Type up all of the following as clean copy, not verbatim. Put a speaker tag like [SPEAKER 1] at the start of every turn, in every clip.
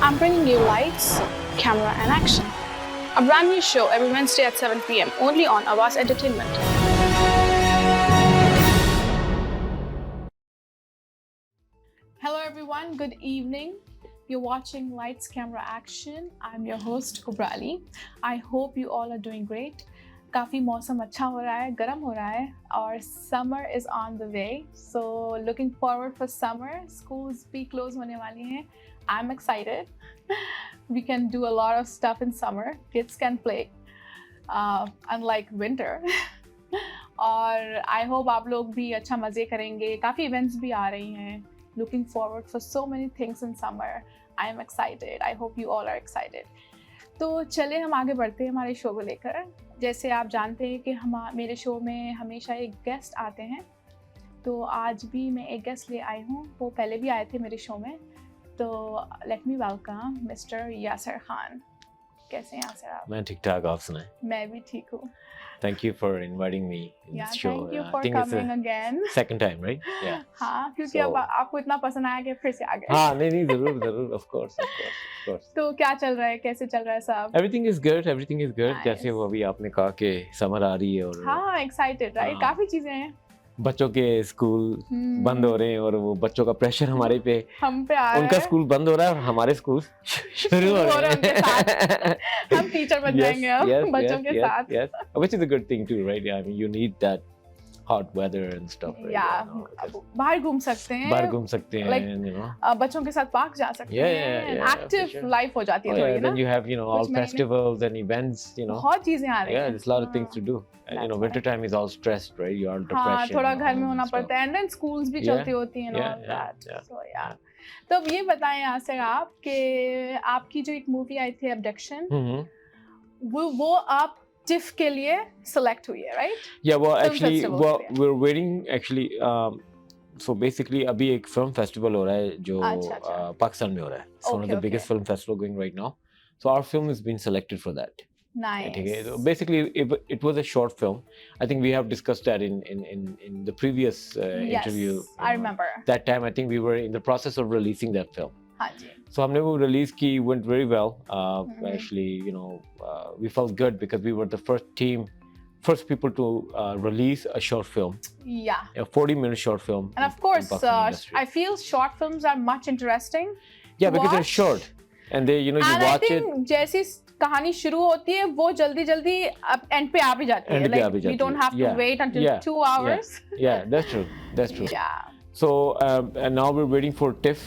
[SPEAKER 1] I'm bringing you lights, camera, and action. A brand new show every Wednesday at 7 p.m. only on Awaz Entertainment. Hello, everyone. Good evening. You're watching Lights, Camera, Action. I'm your host, Kubra. I hope you all are doing great. काफ़ी मौसम अच्छा हो रहा है, गर्म हो रहा है और summer is on the way. So looking forward for summer. Schools भी close होने वाली हैं. I'm excited. We can do a lot of stuff in summer. Kids can play, unlike winter. और I hope आप लोग भी अच्छा मज़े करेंगे. काफ़ी events भी आ रही हैं. Looking forward for so many things in summer. I am excited. I hope you all are excited. तो चले हम आगे बढ़ते हैं हमारे शो को लेकर. जैसे आप जानते हैं कि मेरे शो में हमेशा एक गेस्ट आते हैं, तो आज भी मैं एक गेस्ट ले आई हूँ. वो पहले भी आए थे मेरे शो में. तो let me welcome mister Yasir Khan. कैसे हैं यासर आप? मैं
[SPEAKER 2] ठीक ठाक, आप सुनाएं?
[SPEAKER 1] मैं भी ठीक हूँ.
[SPEAKER 2] Thank you for inviting me in this show.
[SPEAKER 1] Thank you for coming again.
[SPEAKER 2] Second time, right? Yeah.
[SPEAKER 1] हाँ, क्योंकि अब आपको इतना पसंद आया कि फिर से आ गए.
[SPEAKER 2] हाँ, नहीं जरूर, of course.
[SPEAKER 1] तो क्या चल रहा है, कैसे चल रहा है सब?
[SPEAKER 2] Everything is good. Nice. जैसे वो अभी आपने कहा कि समर आ रही है और
[SPEAKER 1] हाँ, excited, right? काफी चीजें हैं.
[SPEAKER 2] बच्चों के स्कूल बंद हो रहे हैं और वो बच्चों का प्रेशर हमारे पे
[SPEAKER 1] हम पे आ रहा है.
[SPEAKER 2] उनका स्कूल बंद हो रहा है और हमारे स्कूल शुरू हो रहे हैं.
[SPEAKER 1] हम टीचर बन जाएंगे अब बच्चों के साथ.
[SPEAKER 2] Yes. Which is a good thing too, right? Yeah, I mean, you need that hot weather and stuff. Right?
[SPEAKER 1] Yeah, बाहर घूम सकते हैं.
[SPEAKER 2] Like,
[SPEAKER 1] you know, बच्चों के साथ पार्क जा सकते हैं. Active life हो जाती है थोड़ी ना.
[SPEAKER 2] Then you have, all festivals and events,
[SPEAKER 1] बहुत चीजें आ रही हैं.
[SPEAKER 2] Yeah, there's a lot of things to do. And winter time is all stressed, right? You're on depression.
[SPEAKER 1] हाँ, थोड़ा घर में होना पड़ता है. And then schools भी चलती होती हैं and all that. So yeah. तो अब ये बताएं यासर आप कि आपकी जो एक मूवी आई थी Abduction, वो आप TIFF के लिए select हुई है, right?
[SPEAKER 2] Yeah, well, actually, we're waiting actually. So basically, अभी एक film festival हो रहा है जो पाकिस्तान में हो रहा है. It's one of the biggest film festival going right now. So our film has been selected for that.
[SPEAKER 1] Nice.
[SPEAKER 2] So basically, it was a short film. I think we have discussed that in the previous interview.
[SPEAKER 1] Yes, I remember.
[SPEAKER 2] That time, I think we were in the process of releasing that film.
[SPEAKER 1] हाँ जी.
[SPEAKER 2] So हमने वो release की, went very well. Actually, we felt good because we were the first people to release a short film.
[SPEAKER 1] Yeah.
[SPEAKER 2] A 40-minute short film.
[SPEAKER 1] And of course, I feel short films are much interesting.
[SPEAKER 2] Yeah, because they're short. And they, you watch it.
[SPEAKER 1] And I think जैसी कहानी शुरू होती है वो जल्दी end पे आ भी जाती है. Like we don't have to wait until 2 hours.
[SPEAKER 2] Yeah, that's true.
[SPEAKER 1] Yeah.
[SPEAKER 2] So and now we're waiting for TIFF,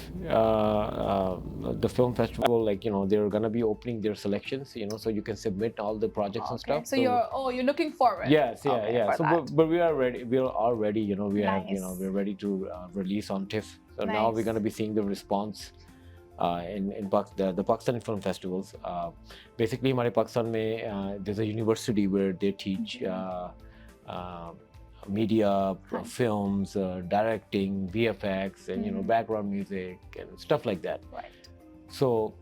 [SPEAKER 2] the film festival. Like they're gonna be opening their selections. So you can submit all the projects and stuff.
[SPEAKER 1] So you're looking forward.
[SPEAKER 2] Yes, yeah. So but we are ready. We are all ready. We have we're ready to release on TIFF. So now we're gonna be seeing the response. In the Pakistani film festivals. Basically, in Pakistan, there's a university where they teach media, films, directing, VFX, and background music and stuff like that.
[SPEAKER 1] Right.
[SPEAKER 2] So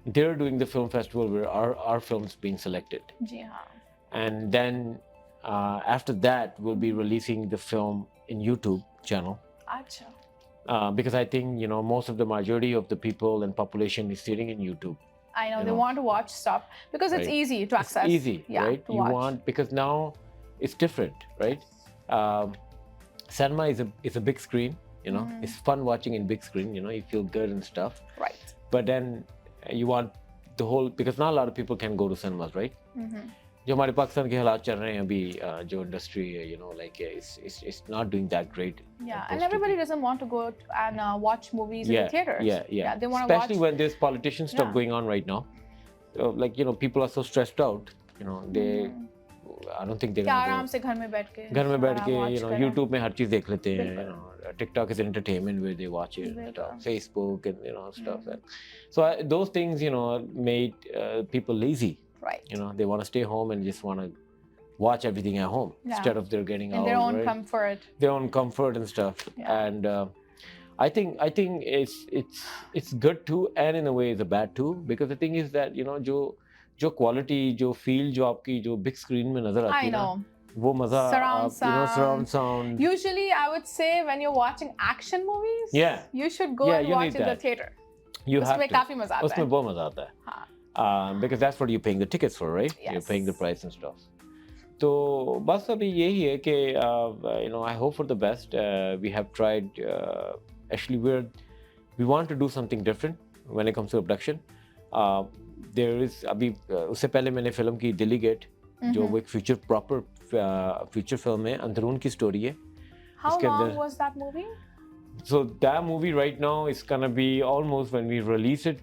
[SPEAKER 2] they're doing the film festival where our film's being selected. And then after that, we'll be releasing the film in YouTube channel.
[SPEAKER 1] Acha.
[SPEAKER 2] Because I think most of the majority of the people and population is sitting in YouTube.
[SPEAKER 1] I know they want to watch stuff because it's easy to access.
[SPEAKER 2] It's easy, right? You want, because now it's different, right? Cinema is a big screen. It's fun watching in big screen. You feel good and stuff.
[SPEAKER 1] Right.
[SPEAKER 2] But then you want the whole, because not a lot of people can go to cinemas, right? जो हमारे पाकिस्तान के हालात चल रहे हैं अभी जो industry है like it's not doing that great.
[SPEAKER 1] Yeah, and everybody doesn't want to go and watch movies in the theaters.
[SPEAKER 2] Yeah.
[SPEAKER 1] They want
[SPEAKER 2] to watch. Especially when there's politician stuff going on right now. So, like people are so stressed out. They I don't think they're
[SPEAKER 1] gonna go. आराम से घर में बैठ के
[SPEAKER 2] YouTube में हर चीज देख लेते हैं. TikTok is entertainment where they watch it. Facebook and stuff. So those things made people lazy.
[SPEAKER 1] Right.
[SPEAKER 2] They want to stay home and just want to watch everything at home instead of they're getting out.
[SPEAKER 1] In their own comfort.
[SPEAKER 2] Their own comfort and stuff. And I think it's good too, and in a way it's a bad too, because the thing is that जो quality, जो feel जो आपकी जो big screen में नजर आती है ना, वो मजा surround sound.
[SPEAKER 1] Usually I would say when you're watching action movies, you should go and watch in the theater.
[SPEAKER 2] You have
[SPEAKER 1] उसमें
[SPEAKER 2] to.
[SPEAKER 1] काफी मजा आता है.
[SPEAKER 2] उसमें बहुत मजा आता है.
[SPEAKER 1] हाँ.
[SPEAKER 2] Because that's what you're paying the tickets for, right?
[SPEAKER 1] Yes.
[SPEAKER 2] You're paying the price and stuff. तो बस अभी यही है कि I hope for the best. We have tried. Actually, we want to do something different when it comes to production. There is अभी उससे पहले मैंने फिल्म की Delegate, जो वो एक proper feature film है, अंदरून की story है.
[SPEAKER 1] How long was that movie?
[SPEAKER 2] So that movie right now is gonna be almost, when we release it,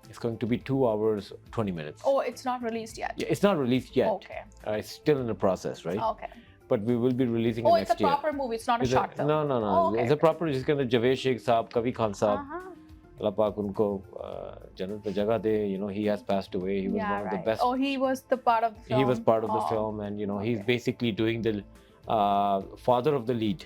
[SPEAKER 2] it's going to be 2 hours 20 minutes.
[SPEAKER 1] Oh, it's not released yet.
[SPEAKER 2] Yeah, it's not released yet.
[SPEAKER 1] Okay.
[SPEAKER 2] It's still in the process, right?
[SPEAKER 1] Okay.
[SPEAKER 2] But we will be releasing it
[SPEAKER 1] Oh,
[SPEAKER 2] next year.
[SPEAKER 1] it's a proper movie. It's not a short film.
[SPEAKER 2] No.
[SPEAKER 1] Oh, okay.
[SPEAKER 2] It's a proper. It's gonna Javed Sheikh Saab, Kavi Khan Saab. Allah Paak unko jannat pe jagah de. He has passed away. He was one of the best.
[SPEAKER 1] Oh, he was the part of the film.
[SPEAKER 2] He was part of the film, and he's basically doing the father of the lead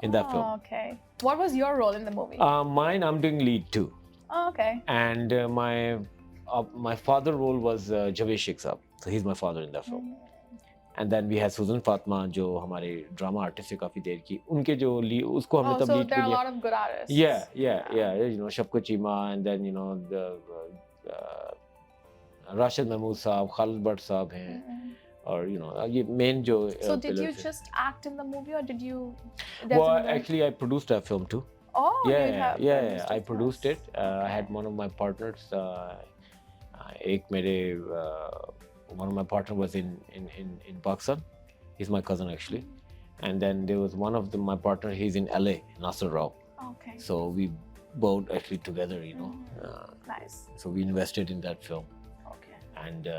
[SPEAKER 2] in that film.
[SPEAKER 1] Okay. What was your role in the movie?
[SPEAKER 2] Mine, I'm doing lead too.
[SPEAKER 1] Oh, okay.
[SPEAKER 2] And my father role was Javed Sheikh Saab. So he's my father in that film. And then we had Susan Fatma, जो हमारे drama artist है काफी देर की, उनके जो उसको हमने तब लीड
[SPEAKER 1] किया. So there are a lot of good artists.
[SPEAKER 2] Yeah. Shapko Chima, and then the Rashid Mahmood साहब, Khalid Bhatt साहब हैं, और ये main जो.
[SPEAKER 1] So did you just act in the movie, or did you?
[SPEAKER 2] Well, actually, I produced that film too.
[SPEAKER 1] Oh,
[SPEAKER 2] yeah. I produced it. I had one of my partners. One of my partner was in Pakistan. He's my cousin actually. And then there was one of my partner. He's in LA, Nasser Rao.
[SPEAKER 1] Okay.
[SPEAKER 2] So we both actually together,
[SPEAKER 1] Nice.
[SPEAKER 2] So we invested in that film.
[SPEAKER 1] Okay.
[SPEAKER 2] And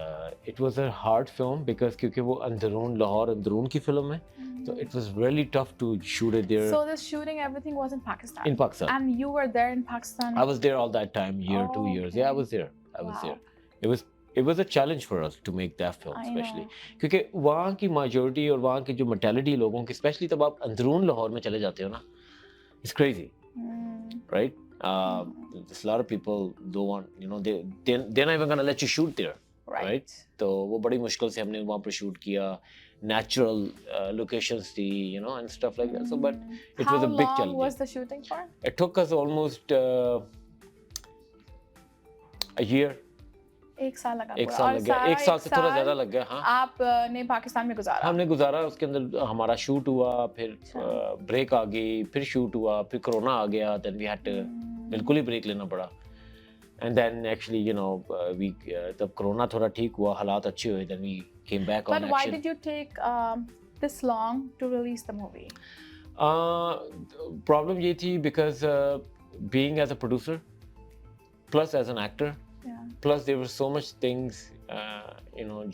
[SPEAKER 2] it was a hard film because क्योंकि वो अंदरून लाहौर अंदरून की film है. So it was really tough to shoot it there.
[SPEAKER 1] So this shooting, everything was in Pakistan?
[SPEAKER 2] In Pakistan.
[SPEAKER 1] And you were there in Pakistan?
[SPEAKER 2] I was there all that time, 2 years. Yeah, I was there. It was a challenge for us to make that film, especially. क्योंकि वहाँ की majority और वहाँ की जो mentality लोगों की, especially तब आप अंदरून लाहौर में चले जाते हो ना, it's crazy, right? There's a lot of people don't want, they're not even gonna let you shoot there, right? तो वो बड़ी मुश्किल से हमने वहाँ पर shoot किया, natural locations थी, and stuff like that. So, but it was a big challenge.
[SPEAKER 1] How long was the shooting for?
[SPEAKER 2] It took us almost a year.
[SPEAKER 1] एक साल लगा.
[SPEAKER 2] एक साल से थोड़ा ज्यादा लग गया. हाँ.
[SPEAKER 1] आपने पाकिस्तान में गुजारा?
[SPEAKER 2] हमने गुजारा. उसके अंदर हमारा शूट हुआ, फिर ब्रेक आ गई, फिर शूट हुआ, फिर कोरोना आ गया. Then we had to बिल्कुल ही ब्रेक लेना पड़ा. And then actually, we तब कोरोना थोड़ा ठीक हुआ, हालात अच्छे हुए. Then we came back on action.
[SPEAKER 1] But why did you take this long to release the movie?
[SPEAKER 2] Problem ये थी because being as a producer plus as an actor. Plus there were so much things,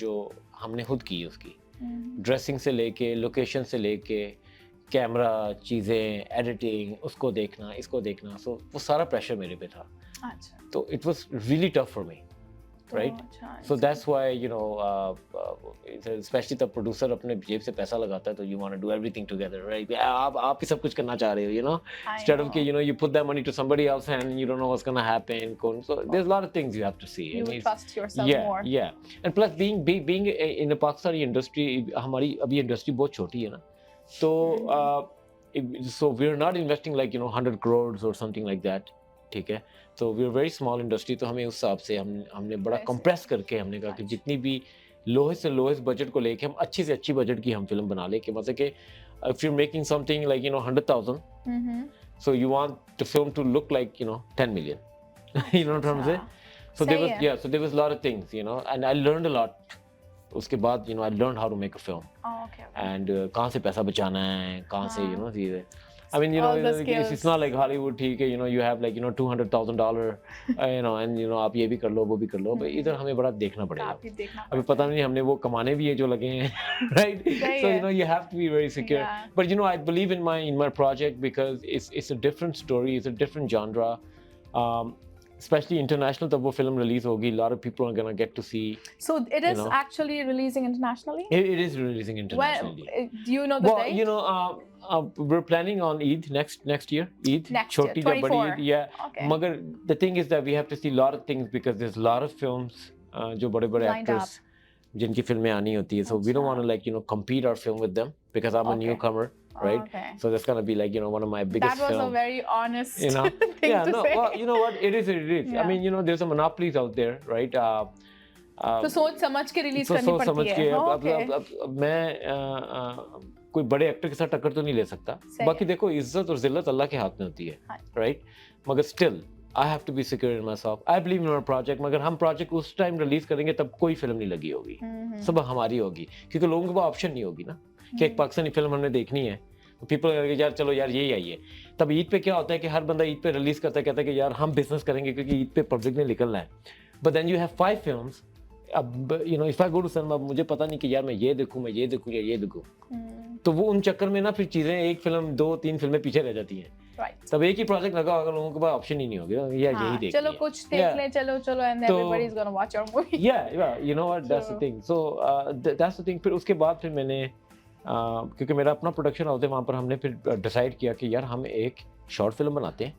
[SPEAKER 2] जो हमने खुद की उसकी. Dressing से लेके, location से लेके, कैमरा, चीज़ें, एडिटिंग, उसको देखना, इसको देखना. So वो सारा प्रेशर मेरे पे था.
[SPEAKER 1] अच्छा.
[SPEAKER 2] So it was really tough for me, right? So that's why, especially the producer अपने जेब से पैसा लगाता है, तो you want to do everything together, right? आप ही सब कुछ करना चाह रहे हो, instead of you put that money to somebody else and you don't know what's gonna happen. So there's a lot of things you have to see.
[SPEAKER 1] You trust yourself more.
[SPEAKER 2] Yeah. And plus being in the Pakistani industry, हमारी अभी industry बहुत छोटी है ना, तो so we're not investing like 100 crores or something like that. ठीक है. So we're a very small industry. तो हमें उस हिसाब से हमने बड़ा compress करके हमने कहा कि जितनी भी lowest से lowest budget को लेके हम अच्छी से अच्छी budget की हम film बना ले, कि मतलब कि if you're making something like 100,000, so you want the film to look like 10 million. You know what I'm saying? So there was a lot of things, and I learned a lot. उसके बाद I learned how to make a film.
[SPEAKER 1] Oh, okay.
[SPEAKER 2] And कहाँ से पैसा बचाना है, कहाँ से चीज़ें. I mean, it's not like Hollywood, ठीक है, you have like $200,000, and आप ये भी कर लो, वो भी कर लो. But इधर हमें बड़ा देखना पड़ेगा. अभी पता नहीं हमने वो कमाने भी है जो लगे हैं, right? So you have to be very secure. Yeah. But I believe in my project because it's a different story, it's a different genre. Especially international, तब वो film release होगी, a lot of people are gonna get to see. So
[SPEAKER 1] it is actually releasing internationally?
[SPEAKER 2] It is releasing internationally.
[SPEAKER 1] Do you know the date?
[SPEAKER 2] We're planning on Eid next year. Eid.
[SPEAKER 1] Next year, 24.
[SPEAKER 2] Eid, yeah. Okay. Magar, the thing is that we have to see a lot of things because there's a lot of films, जो बड़े actors, जिनकी फिल्में आनी होती है. So we don't want to compete our film with them because I'm a newcomer. right?
[SPEAKER 1] Okay.
[SPEAKER 2] So that's gonna be like, you know, one of my biggest
[SPEAKER 1] That was
[SPEAKER 2] film,
[SPEAKER 1] a very honest
[SPEAKER 2] you know.
[SPEAKER 1] thing
[SPEAKER 2] Yeah,
[SPEAKER 1] to
[SPEAKER 2] no,
[SPEAKER 1] say.
[SPEAKER 2] well, you know what, it is,
[SPEAKER 1] Yeah.
[SPEAKER 2] I mean, you know, there's some monopolies out there, right?
[SPEAKER 1] तो सोच समझ के release
[SPEAKER 2] तो
[SPEAKER 1] करनी
[SPEAKER 2] सोच
[SPEAKER 1] पड़ती
[SPEAKER 2] समझ
[SPEAKER 1] है.
[SPEAKER 2] के
[SPEAKER 1] Okay.
[SPEAKER 2] अब मैं कोई बड़े एक्टर के साथ टक्कर तो नहीं ले सकता.
[SPEAKER 1] सही
[SPEAKER 2] बाकी देखो, इज्जत और जिल्लत अल्लाह के हाथ में होती है,
[SPEAKER 1] हाँ.
[SPEAKER 2] राइट? मगर still I have to be secure in myself. I believe in our project. मगर हम प्रोजेक्ट उस टाइम रिलीज करेंगे तब कोई फिल्म नहीं लगी होगी, सब हमारी होगी, क्योंकि लोगों के पास ऑप्शन नहीं होगी ना कि एक पाकिस्तानी फिल्म हमने देखनी है. पीपल यार चलो यार यही आई है. तब ईद पे क्या होता है कि हर बंदा ईद पे रिलीज करता है, कहता है कि यार हम बिजनेस करेंगे क्योंकि ईद पे पब्लिक ने निकलना है. But then you have 5 films. अब you know, if I go to cinema, मुझे पता नहीं कि यार मैं ये देखूं या ये देखूं, तो वो उन चक्कर में ना फिर चीजें, एक फिल्म 2-3 फिल्में पीछे रह जाती हैं.
[SPEAKER 1] Right.
[SPEAKER 2] तब एक ही प्रोजेक्ट लगा होगा, लोगों के पास ऑप्शन ही नहीं होगा यार यही देखनी
[SPEAKER 1] चलो
[SPEAKER 2] है.
[SPEAKER 1] कुछ देख ले, चलो and everybody is gonna watch your movie.
[SPEAKER 2] Yeah, you know what, that's the thing. So that's the thing. फिर उसके बाद फिर मैंने क्योंकि मेरा अपना प्रोडक्शन हाउस है वहाँ पर, हमने फिर डिसाइड किया कि यार हम एक शॉर्ट फिल्म बनाते हैं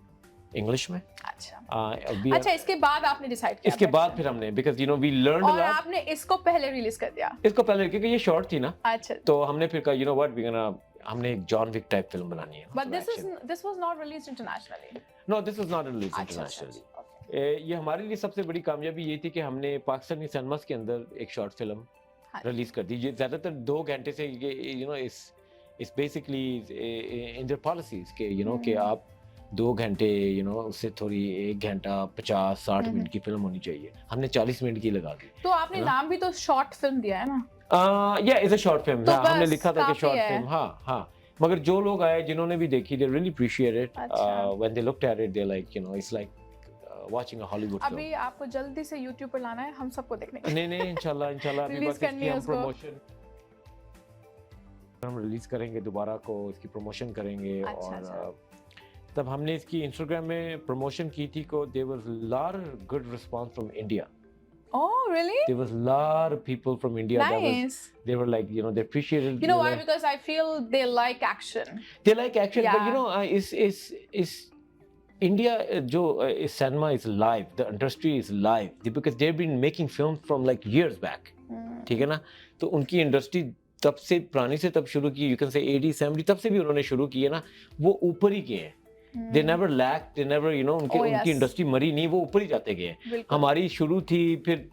[SPEAKER 2] इंग्लिश में.
[SPEAKER 1] अच्छा, इसके बाद आपने डिसाइड किया?
[SPEAKER 2] इसके बाद फिर हमने, because you know we learned
[SPEAKER 1] और आपने इसको पहले रिलीज कर दिया?
[SPEAKER 2] इसको पहले, क्योंकि ये शॉर्ट थी ना.
[SPEAKER 1] अच्छा.
[SPEAKER 2] तो हमने फिर कहा, you know what, we gonna, हमने एक जॉन विक टाइप फिल्म बनानी है.
[SPEAKER 1] But this was not released internationally.
[SPEAKER 2] No, this was not released internationally. ये हमारे लिए सबसे बड़ी कामयाबी ये थी कि हमने पाकिस्तानी सिनेमास के अंदर एक शॉर्ट फिल्म रिलीज कर दी. ज्यादातर 2 घंटे से, यू नो, इस बेसिकली इन देयर पॉलिसीज के, यू नो, कि आप 2 घंटे, यू नो, उससे थोड़ी 1 घंटा 50-60 मिनट की फिल्म होनी चाहिए. हमने 40 मिनट की लगा दी.
[SPEAKER 1] तो आपने नाम भी तो शॉर्ट फिल्म दिया है ना?
[SPEAKER 2] Yeah, it's a short film.
[SPEAKER 1] तो
[SPEAKER 2] हमने लिखा था कि शॉर्ट
[SPEAKER 1] है.
[SPEAKER 2] फिल्म. हाँ. मगर जो लोग आए, जिन्होंने भी देखी, they really appreciate it. When they looked at it, they're like, you know, it's like watching a Hollywood film.
[SPEAKER 1] अभी आपको जल्दी से YouTube पर लाना है हम सबको देखने के लिए.
[SPEAKER 2] नहीं, इंशाल्लाह अभी बस इसकी हम प्रमोशन हम रिलीज करेंगे दोबारा को, इसकी प्रमोशन करेंगे. और तब हमने इसकी इंस्टाग्राम में प्रमोशन की थी को, there was a lot of good response from India.
[SPEAKER 1] Oh, really?
[SPEAKER 2] There was a lot of people from India.
[SPEAKER 1] Nice.
[SPEAKER 2] They were like, you know, they appreciated.
[SPEAKER 1] You know why? Because I feel they like action.
[SPEAKER 2] They like action,
[SPEAKER 1] Yeah.
[SPEAKER 2] but you know, is India, जो cinema is live. The industry is live because they've been making films from like years back. ठीक है ना? तो उनकी industry तब से पुरानी से तब शुरू की. You can say 80, 70 तब से भी उन्होंने शुरू की है ना. वो ऊपर ही गए हैं. They never lacked, they never, you know, उनकी इंडस्ट्री मरी नहीं, वो ऊपर ही जाते गए. हमारी शुरू थी, फिर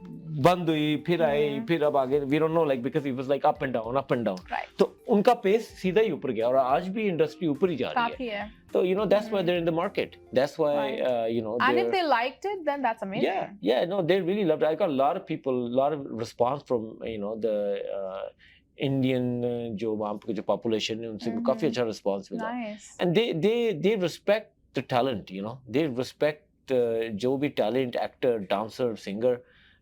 [SPEAKER 2] बंद हुई, फिर आई, फिर अब आगे. We don't know, like because it was like up and down.
[SPEAKER 1] Right.
[SPEAKER 2] तो उनका पेस सीधा ही ऊपर गया और आज भी इंडस्ट्री ऊपर ही जा रही है. So you know, that's why they're in the market. That's why you know.
[SPEAKER 1] And if they liked it, then that's amazing.
[SPEAKER 2] Yeah, no, they really loved it. I got a lot of people, a lot of response from, you know, the Indian जो वहाँ पे जो population है, उनसे काफी अच्छा response मिला.
[SPEAKER 1] Nice.
[SPEAKER 2] And they respect the talent, you know. They respect जो भी talent, actor, dancer, singer,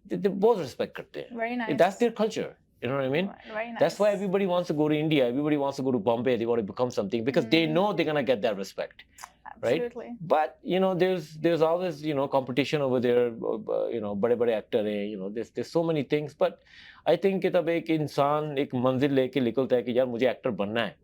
[SPEAKER 2] they both respect करते हैं.
[SPEAKER 1] Very nice.
[SPEAKER 2] That's their culture. You know what I mean?
[SPEAKER 1] Very nice.
[SPEAKER 2] That's why everybody wants to go to India. Everybody wants to go to Bombay. They want to become something because they know they're gonna get that respect.
[SPEAKER 1] Absolutely.
[SPEAKER 2] Right? But you know, there's always, you know, competition over there. You know, बड़े actor हैं. You know, there's so many things. But I think कि तब एक इंसान एक मंजिल लेके निकलता है कि यार मुझे एक्टर बनना है.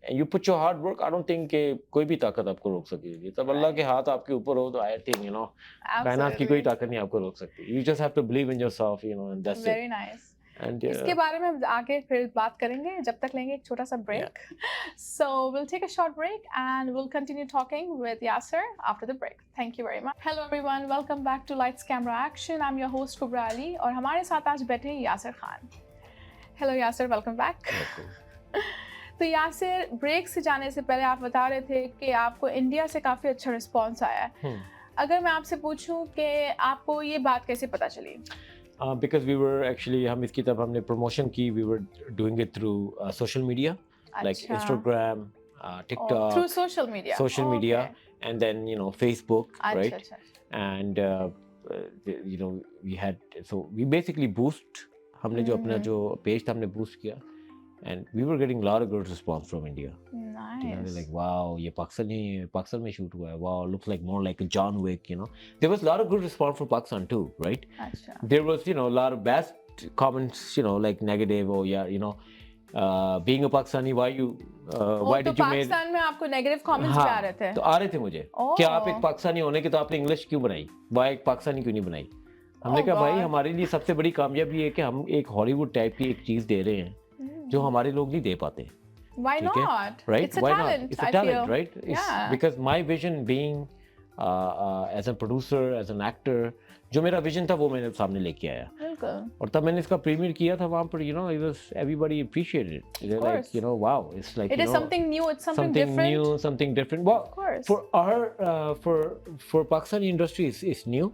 [SPEAKER 2] And you put your hard work. I don't think कि कोई भी ताकत आपको रोक सकेगी. तब अल्लाह के हाथ आपके ऊपर हो तो I think, you know, कायनात की कोई ताकत नहीं आपको रोक सकती. You just have to believe in yourself, you know, and that's
[SPEAKER 1] Very nice.
[SPEAKER 2] And
[SPEAKER 1] इसके बारे में हम आगे फिर बात करेंगे. जब तक लेंगे एक छोटा सा break. So we'll take a short break and we'll continue talking with Yaser after the break. Thank you very much. Hello everyone, welcome back to Lights Camera Action. I'm your host Kubra Ali और हमारे साथ आज बैठे हैं यासर Khan. Hello Yaser, welcome back. तो यासर, break से जाने से पहले आप बता रहे थे कि आपको इंडिया से काफ़ी अच्छा रिस्पांस आया है. अगर मैं आपसे पूछूं कि आपको ये बात कैसे पता चली?
[SPEAKER 2] Because we were actually, हम इसकी तब हमने प्रमोशन की, we were doing it through social media, like Instagram, TikTok.
[SPEAKER 1] Through social media.
[SPEAKER 2] And then, you know, Facebook, right? And you know, we had, so we basically boost, हमने जो अपना जो page था हमने boost किया. And we were getting a lot of good response from India.
[SPEAKER 1] Nice.
[SPEAKER 2] You know, they're like, wow, ये पाकिस्तान में shoot हुआ है. Wow, looks like more like a John Wick, you know. There was a lot of good response from Pakistan too, right?
[SPEAKER 1] Achha.
[SPEAKER 2] There was, you know, a lot of bad comments, you know, like negative or yeah, you know, being a Pakistani, why did you made?
[SPEAKER 1] Pakistan में आपको negative comments भी आ रहे थे?
[SPEAKER 2] तो आ रहे थे मुझे. कि आप एक पाकिस्तानी होने के तो आपने इंग्लिश क्यों बनाई? Why एक पाकिस्तानी क्यों नहीं बनाई? हमने कहा भाई हमारे लिए सबसे बड़ी कामयाबी है कि हम एक हॉलीवुड टाइप की एक चीज दे रहे हैं जो हमारे लोग नहीं दे पाते.
[SPEAKER 1] Why
[SPEAKER 2] ठीक है?
[SPEAKER 1] not?
[SPEAKER 2] Right?
[SPEAKER 1] It's a
[SPEAKER 2] Why
[SPEAKER 1] talent,
[SPEAKER 2] not? It's a
[SPEAKER 1] I
[SPEAKER 2] talent,
[SPEAKER 1] feel.
[SPEAKER 2] right? It's
[SPEAKER 1] Yeah.
[SPEAKER 2] because my vision being as a producer, as an actor, जो मेरा विजन था वो मैंने सामने लेके आया
[SPEAKER 1] बिल्कुल.
[SPEAKER 2] और तब मैंने इसका प्रीमियर किया था वहाँ पर, you know, it was everybody appreciated it. They're like,
[SPEAKER 1] course.
[SPEAKER 2] you know, wow, it's like,
[SPEAKER 1] It
[SPEAKER 2] you
[SPEAKER 1] is
[SPEAKER 2] know,
[SPEAKER 1] something new. It's something
[SPEAKER 2] something
[SPEAKER 1] different.
[SPEAKER 2] new, something different. Well,
[SPEAKER 1] Of course.
[SPEAKER 2] for our for Pakistani industry, it's new.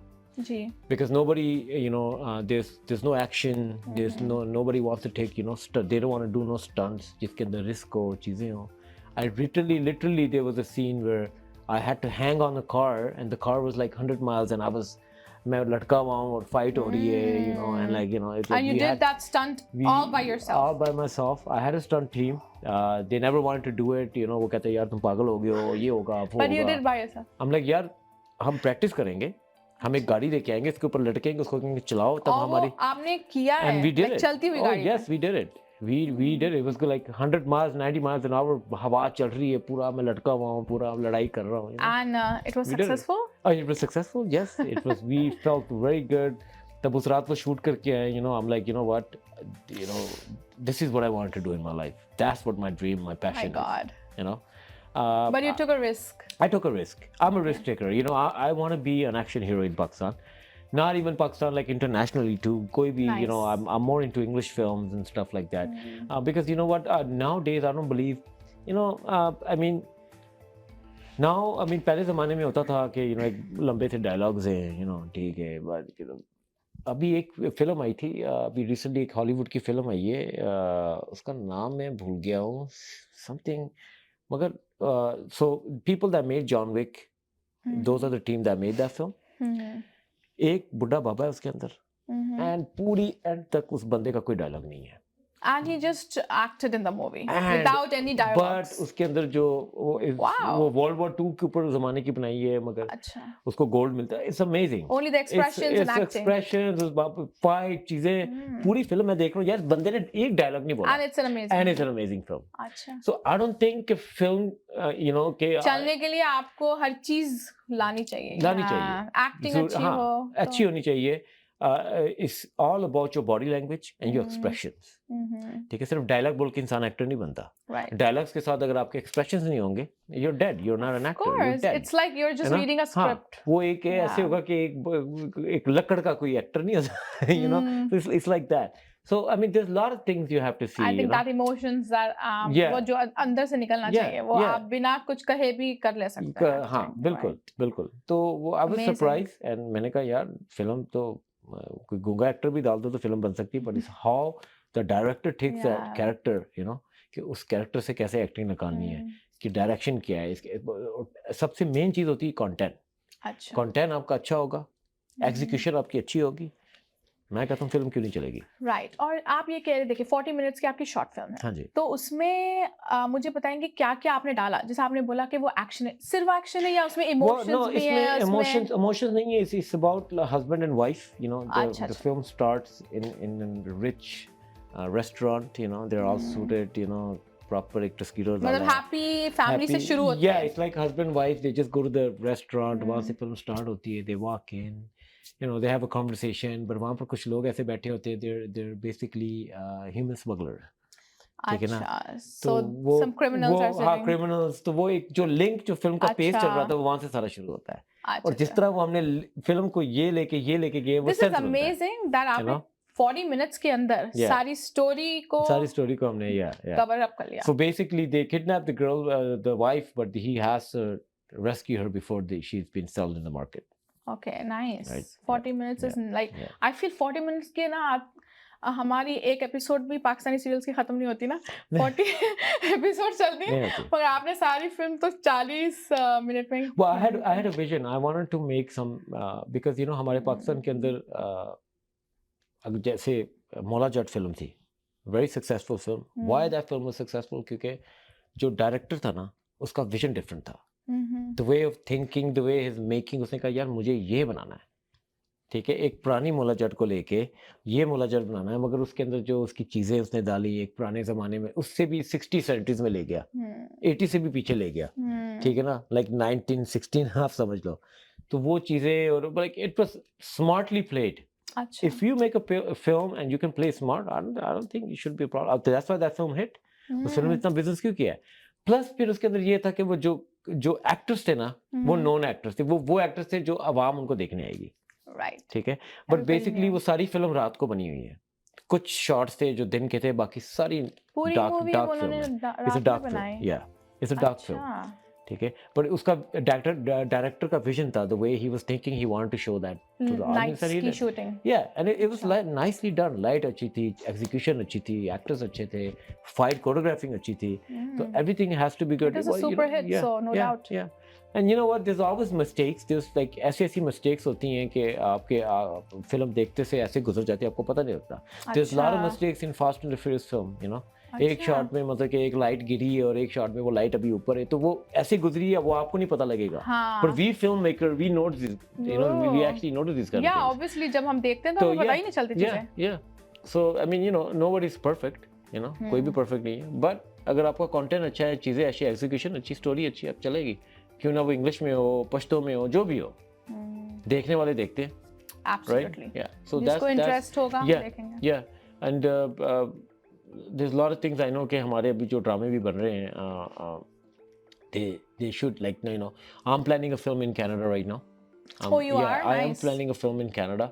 [SPEAKER 1] Ji.
[SPEAKER 2] Because nobody, you know, there's no action, there's nobody wants to take, you know, they don't want to do no stunts जिसके अंदर risk हो चीजें हो. I literally there was a scene where I had to hang on a car and the car was like 100 miles and मैं लटका हुआ हूँ और fight हो रही है, you know, and like, you know, it's like
[SPEAKER 1] And you did that stunt all by yourself.
[SPEAKER 2] All by myself. I had a stunt team. They never wanted to do it, you know, वो कहते यार तुम पागल हो गए हो, ये होगा, वो होगा.
[SPEAKER 1] But you did by yourself.
[SPEAKER 2] I'm like यार हम practice करेंगे. हम एक गाड़ी लेके आएंगे, इसके ऊपर लटकेंगे, उसको कहेंगे चलाओ, तब हमारी
[SPEAKER 1] आपने किया है,
[SPEAKER 2] and we did
[SPEAKER 1] like
[SPEAKER 2] it.
[SPEAKER 1] चलती हुई गाड़ी.
[SPEAKER 2] Oh yes, we did it. We did it. It was like 100 miles, 90 miles an hour. हवा चल रही है, पूरा मैं लटका हुआ हूँ, पूरा लड़ाई कर रहा हूँ. You know?
[SPEAKER 1] And it was successful?
[SPEAKER 2] Oh, it was successful. Yes, it was. We felt very good. तब उस रात वो शूट करके आए. You know, I'm like, you know what, you know, this is what I wanted to do in my life. That's what my dream, my passion.
[SPEAKER 1] My God.
[SPEAKER 2] Is, you know.
[SPEAKER 1] But you took a risk.
[SPEAKER 2] I took a risk. I'm a risk taker. You know, I want to be an action hero in Pakistan. Not even Pakistan, like internationally too. Koi bhi,
[SPEAKER 1] Nice.
[SPEAKER 2] you know, I'm more into English films and stuff like that. Because you know what, nowadays I don't believe, you know, I mean, now, I mean, पहले ज़माने में होता था कि, you know, एक लंबे से dialogues हैं, you know, ठीक है, but you know, अभी एक फिल्म आई थी, अभी रिसेंटली एक हॉलीवुड की फिल्म आई है, उसका नाम मैं भूल गया हूँ, समथिंग, मगर so people that made John Wick, those are the team that made that film. एक बुढ़ा बाबा है उसके अंदर, and पूरी एंड तक उस बंदे का कोई डायलॉग नहीं है.
[SPEAKER 1] And he just acted in the movie without any dialogues.
[SPEAKER 2] But उसके अंदर जो वो World War II के ऊपर उस ज़माने की बनाई है, मगर उसको गोल्ड मिलता है. It's amazing.
[SPEAKER 1] Only the expressions and acting.
[SPEAKER 2] Expressions, उस fight चीजें, पूरी फिल्म मैं देख रहा हूँ यार, बंदे ने एक डायलॉग नहीं बोला. And it's an amazing film.
[SPEAKER 1] अच्छा.
[SPEAKER 2] So I don't think a film, you know, के
[SPEAKER 1] चलने के लिए आपको हर चीज लानी चाहिए. Acting
[SPEAKER 2] अच्छी होनी चाहिए. It's all about your body language and your expressions. ठीक है, सिर्फ डायलॉग बोल के इंसान एक्टर नहीं बनता. डायलॉग्स के साथ अगर आपके एक्सप्रेशंस नहीं होंगे, you're dead. You're not an actor. You're dead.
[SPEAKER 1] It's like you're just reading a script.
[SPEAKER 2] वो एक ऐसे होगा कि एक लकड़ का कोई एक्टर नहीं होता. You know, it's like that. So I mean, there's a lot of things you have to see.
[SPEAKER 1] I think that emotions that वो जो अंदर से निकलना चाहिए, वो आप बिना कुछ कहे भी कर ले सकते हैं.
[SPEAKER 2] हाँ, बिल्कुल, बिल्कुल. तो वो I was surprised and मैंने कहा यार फिल्म तो कोई गूंगा एक्टर भी डाल दो तो फिल्म बन सकती है, but it's how the director takes that character, you know, कि उस कैरेक्टर से कैसे एक्टिंग निकालनी है, कि डायरेक्शन क्या है, इसके सबसे मेन चीज होती है कंटेंट. कंटेंट आपका अच्छा होगा, एग्जीक्यूशन आपकी अच्छी होगी, मैं कहता हूँ फिल्म क्यों नहीं चलेगी.
[SPEAKER 1] राइट. और आप ये कह रहे देखिए 40 मिनट्स की आपकी शॉर्ट फिल्म है.
[SPEAKER 2] हाँ जी.
[SPEAKER 1] तो उसमें मुझे बताएंगे क्या क्या आपने डाला, जैसे आपने बोला कि वो एक्शन है, सिर्फ एक्शन है या उसमें इमोशंस भी है?
[SPEAKER 2] इमोशंस नहीं है. It's about husband and wife. You know, the film starts in rich restaurant. You know, they are all suited, you know, proper एक टस्कीरो,
[SPEAKER 1] मतलब हैप्पी फैमिली से शुरू होता है.
[SPEAKER 2] Yeah it's like husband wife, they just go to the restaurant, वहां से film start होती है, they walk in, you know, they have a conversation, but वहाँ पर कुछ लोग ऐसे बैठे होते हैं, they're basically human smuggler. ठीक है ना?
[SPEAKER 1] So some criminals are sitting.
[SPEAKER 2] हाँ, criminals. तो वो एक जो लिंक जो फिल्म का पेज चल रहा था, वो वहाँ से सारा शुरू होता है. और जिस तरह वो हमने फिल्म को ये लेके गए, वो
[SPEAKER 1] This is amazing that आपने 40 minutes के अंदर सारी स्टोरी को
[SPEAKER 2] हमने
[SPEAKER 1] कवर अप कर लिया.
[SPEAKER 2] So basically they kidnap the girl, the wife, but he has to rescue her before she's been sold in the market.
[SPEAKER 1] Okay, nice. Right. 40 minutes is like, I feel 40 minutes के ना हमारी एक episode भी Pakistani serials की खत्म नहीं होती ना. 40 एपिसोड चलती है, मगर आपने सारी फिल्म तो 40 मिनट में.
[SPEAKER 2] Well, I had a vision. I wanted to make some because you know हमारे पाकिस्तान के अंदर अगर जैसे मौला जट फिल्म थी, very successful film. Why that film was successful? क्योंकि जो डायरेक्टर था ना, उसका विजन डिफरेंट था. The way of thinking, the way he's making, उसने कहा यार मुझे ये बनाना है. ठीक है, एक पुरानी मौला जट को लेके ये मौला जट बनाना है, मगर उसके अंदर जो उसकी चीजें उसने डाली एक पुराने जमाने में, उससे भी 60-70s में ले गया, 80 से भी पीछे ले गया. ठीक है ना, like 1916 आप समझ लो. तो वो चीजें, और like it was smartly played. If you make a film and you can play smart, I don't think it should be a problem. That's why that film hit. उस फिल्म ने इतना बिजनेस क्यों किया है? प्लस फिर उसके अंदर ये था कि वो जो एक्टर्स थे ना, वो नॉन एक्टर्स थे, वो एक्टर्स थे जो आवाम उनको देखने आएगी,
[SPEAKER 1] राइट।
[SPEAKER 2] ठीक है। बट बेसिकली वो सारी फिल्म रात को बनी हुई है, कुछ शॉट्स थे जो दिन के थे, बाकी सारी
[SPEAKER 1] पूरी
[SPEAKER 2] डार्क
[SPEAKER 1] मूवी
[SPEAKER 2] फिल्म
[SPEAKER 1] उन्होंने
[SPEAKER 2] है। इट्स अ
[SPEAKER 1] रात में
[SPEAKER 2] डार्क फिल्म,
[SPEAKER 1] बनाई।
[SPEAKER 2] या इट्स अ डार्क फिल्म, ठीक है। पर उसका डायरेक्टर का विजन था, the way he was thinking, he wanted to show that to the audience,
[SPEAKER 1] nights की shooting.
[SPEAKER 2] Yeah and it was nicely done, light अच्छी थी, एग्जीक्यूशन अच्छी थी, एक्टर्स अच्छे थे, फाइट कोरियोग्राफिंग अच्छी थी, तो everything has to be good.
[SPEAKER 1] It is a super hit, so no doubt.
[SPEAKER 2] Yeah and you know what, there is always mistakes, there like ऐसी मिस्टेक्स होती हैं कि आपके फिल्म देखते से ऐसे गुजर जाती है, आपको पता नहीं लगता। There is lot of mistakes in Fast and the Furious film, you know. एक शॉट में मतलब कि एक लाइट गिरी है और एक शॉट में वो लाइट अभी ऊपर है, तो वो ऐसे गुजरी है, वो आपको नहीं पता लगेगा। पर we film maker, we note this, you know, we actually notice this kind of things.
[SPEAKER 1] Yeah obviously जब हम देखते हैं तो हमें पता ही नहीं चलती चीजें।
[SPEAKER 2] Yeah so I mean, you know, nobody is perfect, you know, कोई भी परफेक्ट नहीं है, बट अगर आपका कंटेंट अच्छा है, चीजें अच्छी, एग्जीक्यूशन अच्छी, स्टोरी अच्छी, अब चलेगी। क्यों ना वो इंग्लिश में हो, पश्तो में हो, जो भी हो, देखने वाले देखते हैं।
[SPEAKER 1] एब्सोल्युटली,
[SPEAKER 2] या सो
[SPEAKER 1] जिसको इंटरेस्ट होगा देखेंगे।
[SPEAKER 2] या and there's a lot of things I know कि हमारे अभी जो ड्रामे भी बन रहे हैं, they should, like, you know, I'm planning a film in Canada right now.
[SPEAKER 1] Oh, you are?
[SPEAKER 2] I am
[SPEAKER 1] Nice.
[SPEAKER 2] planning a film in Canada.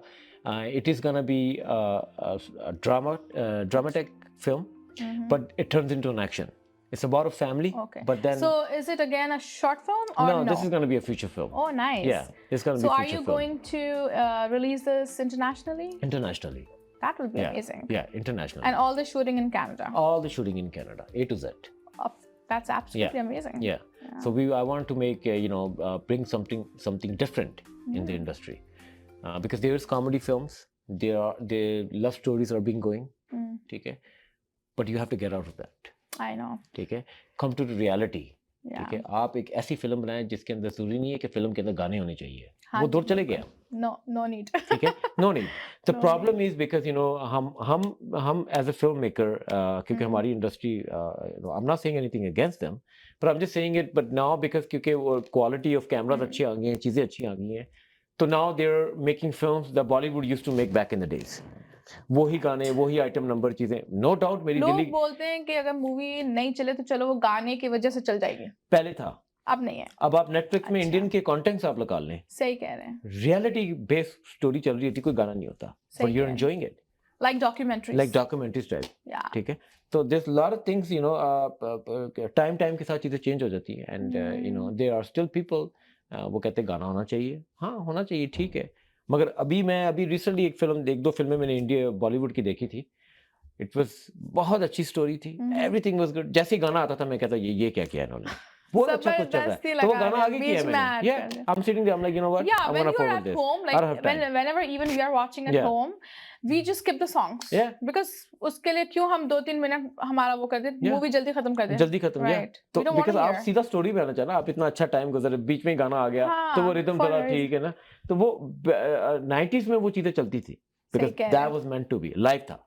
[SPEAKER 2] It is gonna be a dramatic film, but it turns into an action. It's about a family, but then.
[SPEAKER 1] So is it again a short film or no?
[SPEAKER 2] No, this is gonna be a feature film.
[SPEAKER 1] Oh, nice.
[SPEAKER 2] Yeah, it's gonna be a feature film.
[SPEAKER 1] So are you going to release this internationally?
[SPEAKER 2] Internationally.
[SPEAKER 1] That will be amazing.
[SPEAKER 2] Yeah, internationally.
[SPEAKER 1] And all the shooting in Canada?
[SPEAKER 2] All the shooting in Canada, A to Z.
[SPEAKER 1] That's absolutely amazing.
[SPEAKER 2] Yeah. So I want to make, you know, bring something different in the industry, because there's comedy films, there love stories are being going, okay, but you have to get out of that.
[SPEAKER 1] I know.
[SPEAKER 2] Okay, come to the reality. ठीक है, आप एक ऐसी film बनाएं जिसके अंदर जरूरी नहीं है कि फिल्म के अंदर गाने होने चाहिए, वो दूर चले गए।
[SPEAKER 1] No need.
[SPEAKER 2] ठीक है, no need. The problem is because, you know, हम as a filmmaker, क्योंकि हमारी industry, you know, I'm not saying anything against them, but I'm just saying it, but now because क्योंकि वो quality of cameras अच्छी आ गई हैं, चीजें अच्छी आ गई हैं, तो now they're making films that Bollywood used to make back in the days. वही गाने, वही आइटम नंबर, चीजें, नो डाउट। मेरी
[SPEAKER 1] लोग बोलते हैं कि अगर मूवी नहीं चले तो चलो वो गाने की वजह से चल जाएगी।
[SPEAKER 2] पहले था,
[SPEAKER 1] अब नहीं है।
[SPEAKER 2] अब आप नेटफ्लिक्स में इंडियन के कंटेंट्स आप लगा लें,
[SPEAKER 1] सही कह रहे हैं,
[SPEAKER 2] रियलिटी बेस्ड स्टोरी चल रही होती, कोई गाना नहीं होता, but you are enjoying it
[SPEAKER 1] like documentary
[SPEAKER 2] style. ठीक है, तो there lot of things, you know, time के साथ चीजें चेंज हो जाती हैं, and you know, there are still people, वो कहते हैं गाना होना चाहिए, हाँ होना चाहिए, ठीक है। मगर अभी रिसेंटली एक दो फिल्में मैंने इंडिया बॉलीवुड की देखी थी, इट वाज बहुत अच्छी स्टोरी थी, एवरीथिंग वाज गुड, जैसे ही गाना आता था मैं कहता ये क्या किया इन्होंने, बहुत अच्छा कुछ चल रहा है, तो वो गाना आगे किया मैंने, I'm sitting there, I'm like, you know what, I'm gonna follow this.
[SPEAKER 1] Home, like whenever even we are watching at home, we just skip the songs, because उसके लिए क्यों हम 2-3 मिनट हमारा वो कर दे, मूवी जल्दी खत्म कर दे,
[SPEAKER 2] जल्दी खत्म, तो बिकॉज़ आप सीधा स्टोरी पे आना चाहना, आप इतना अच्छा टाइम गुजरे, बीच में गाना आ गया, तो वो रिदम थोड़ा ठीक है ना, तो वो 90s में वो चीजें चलती थी, because that was meant to be, live था।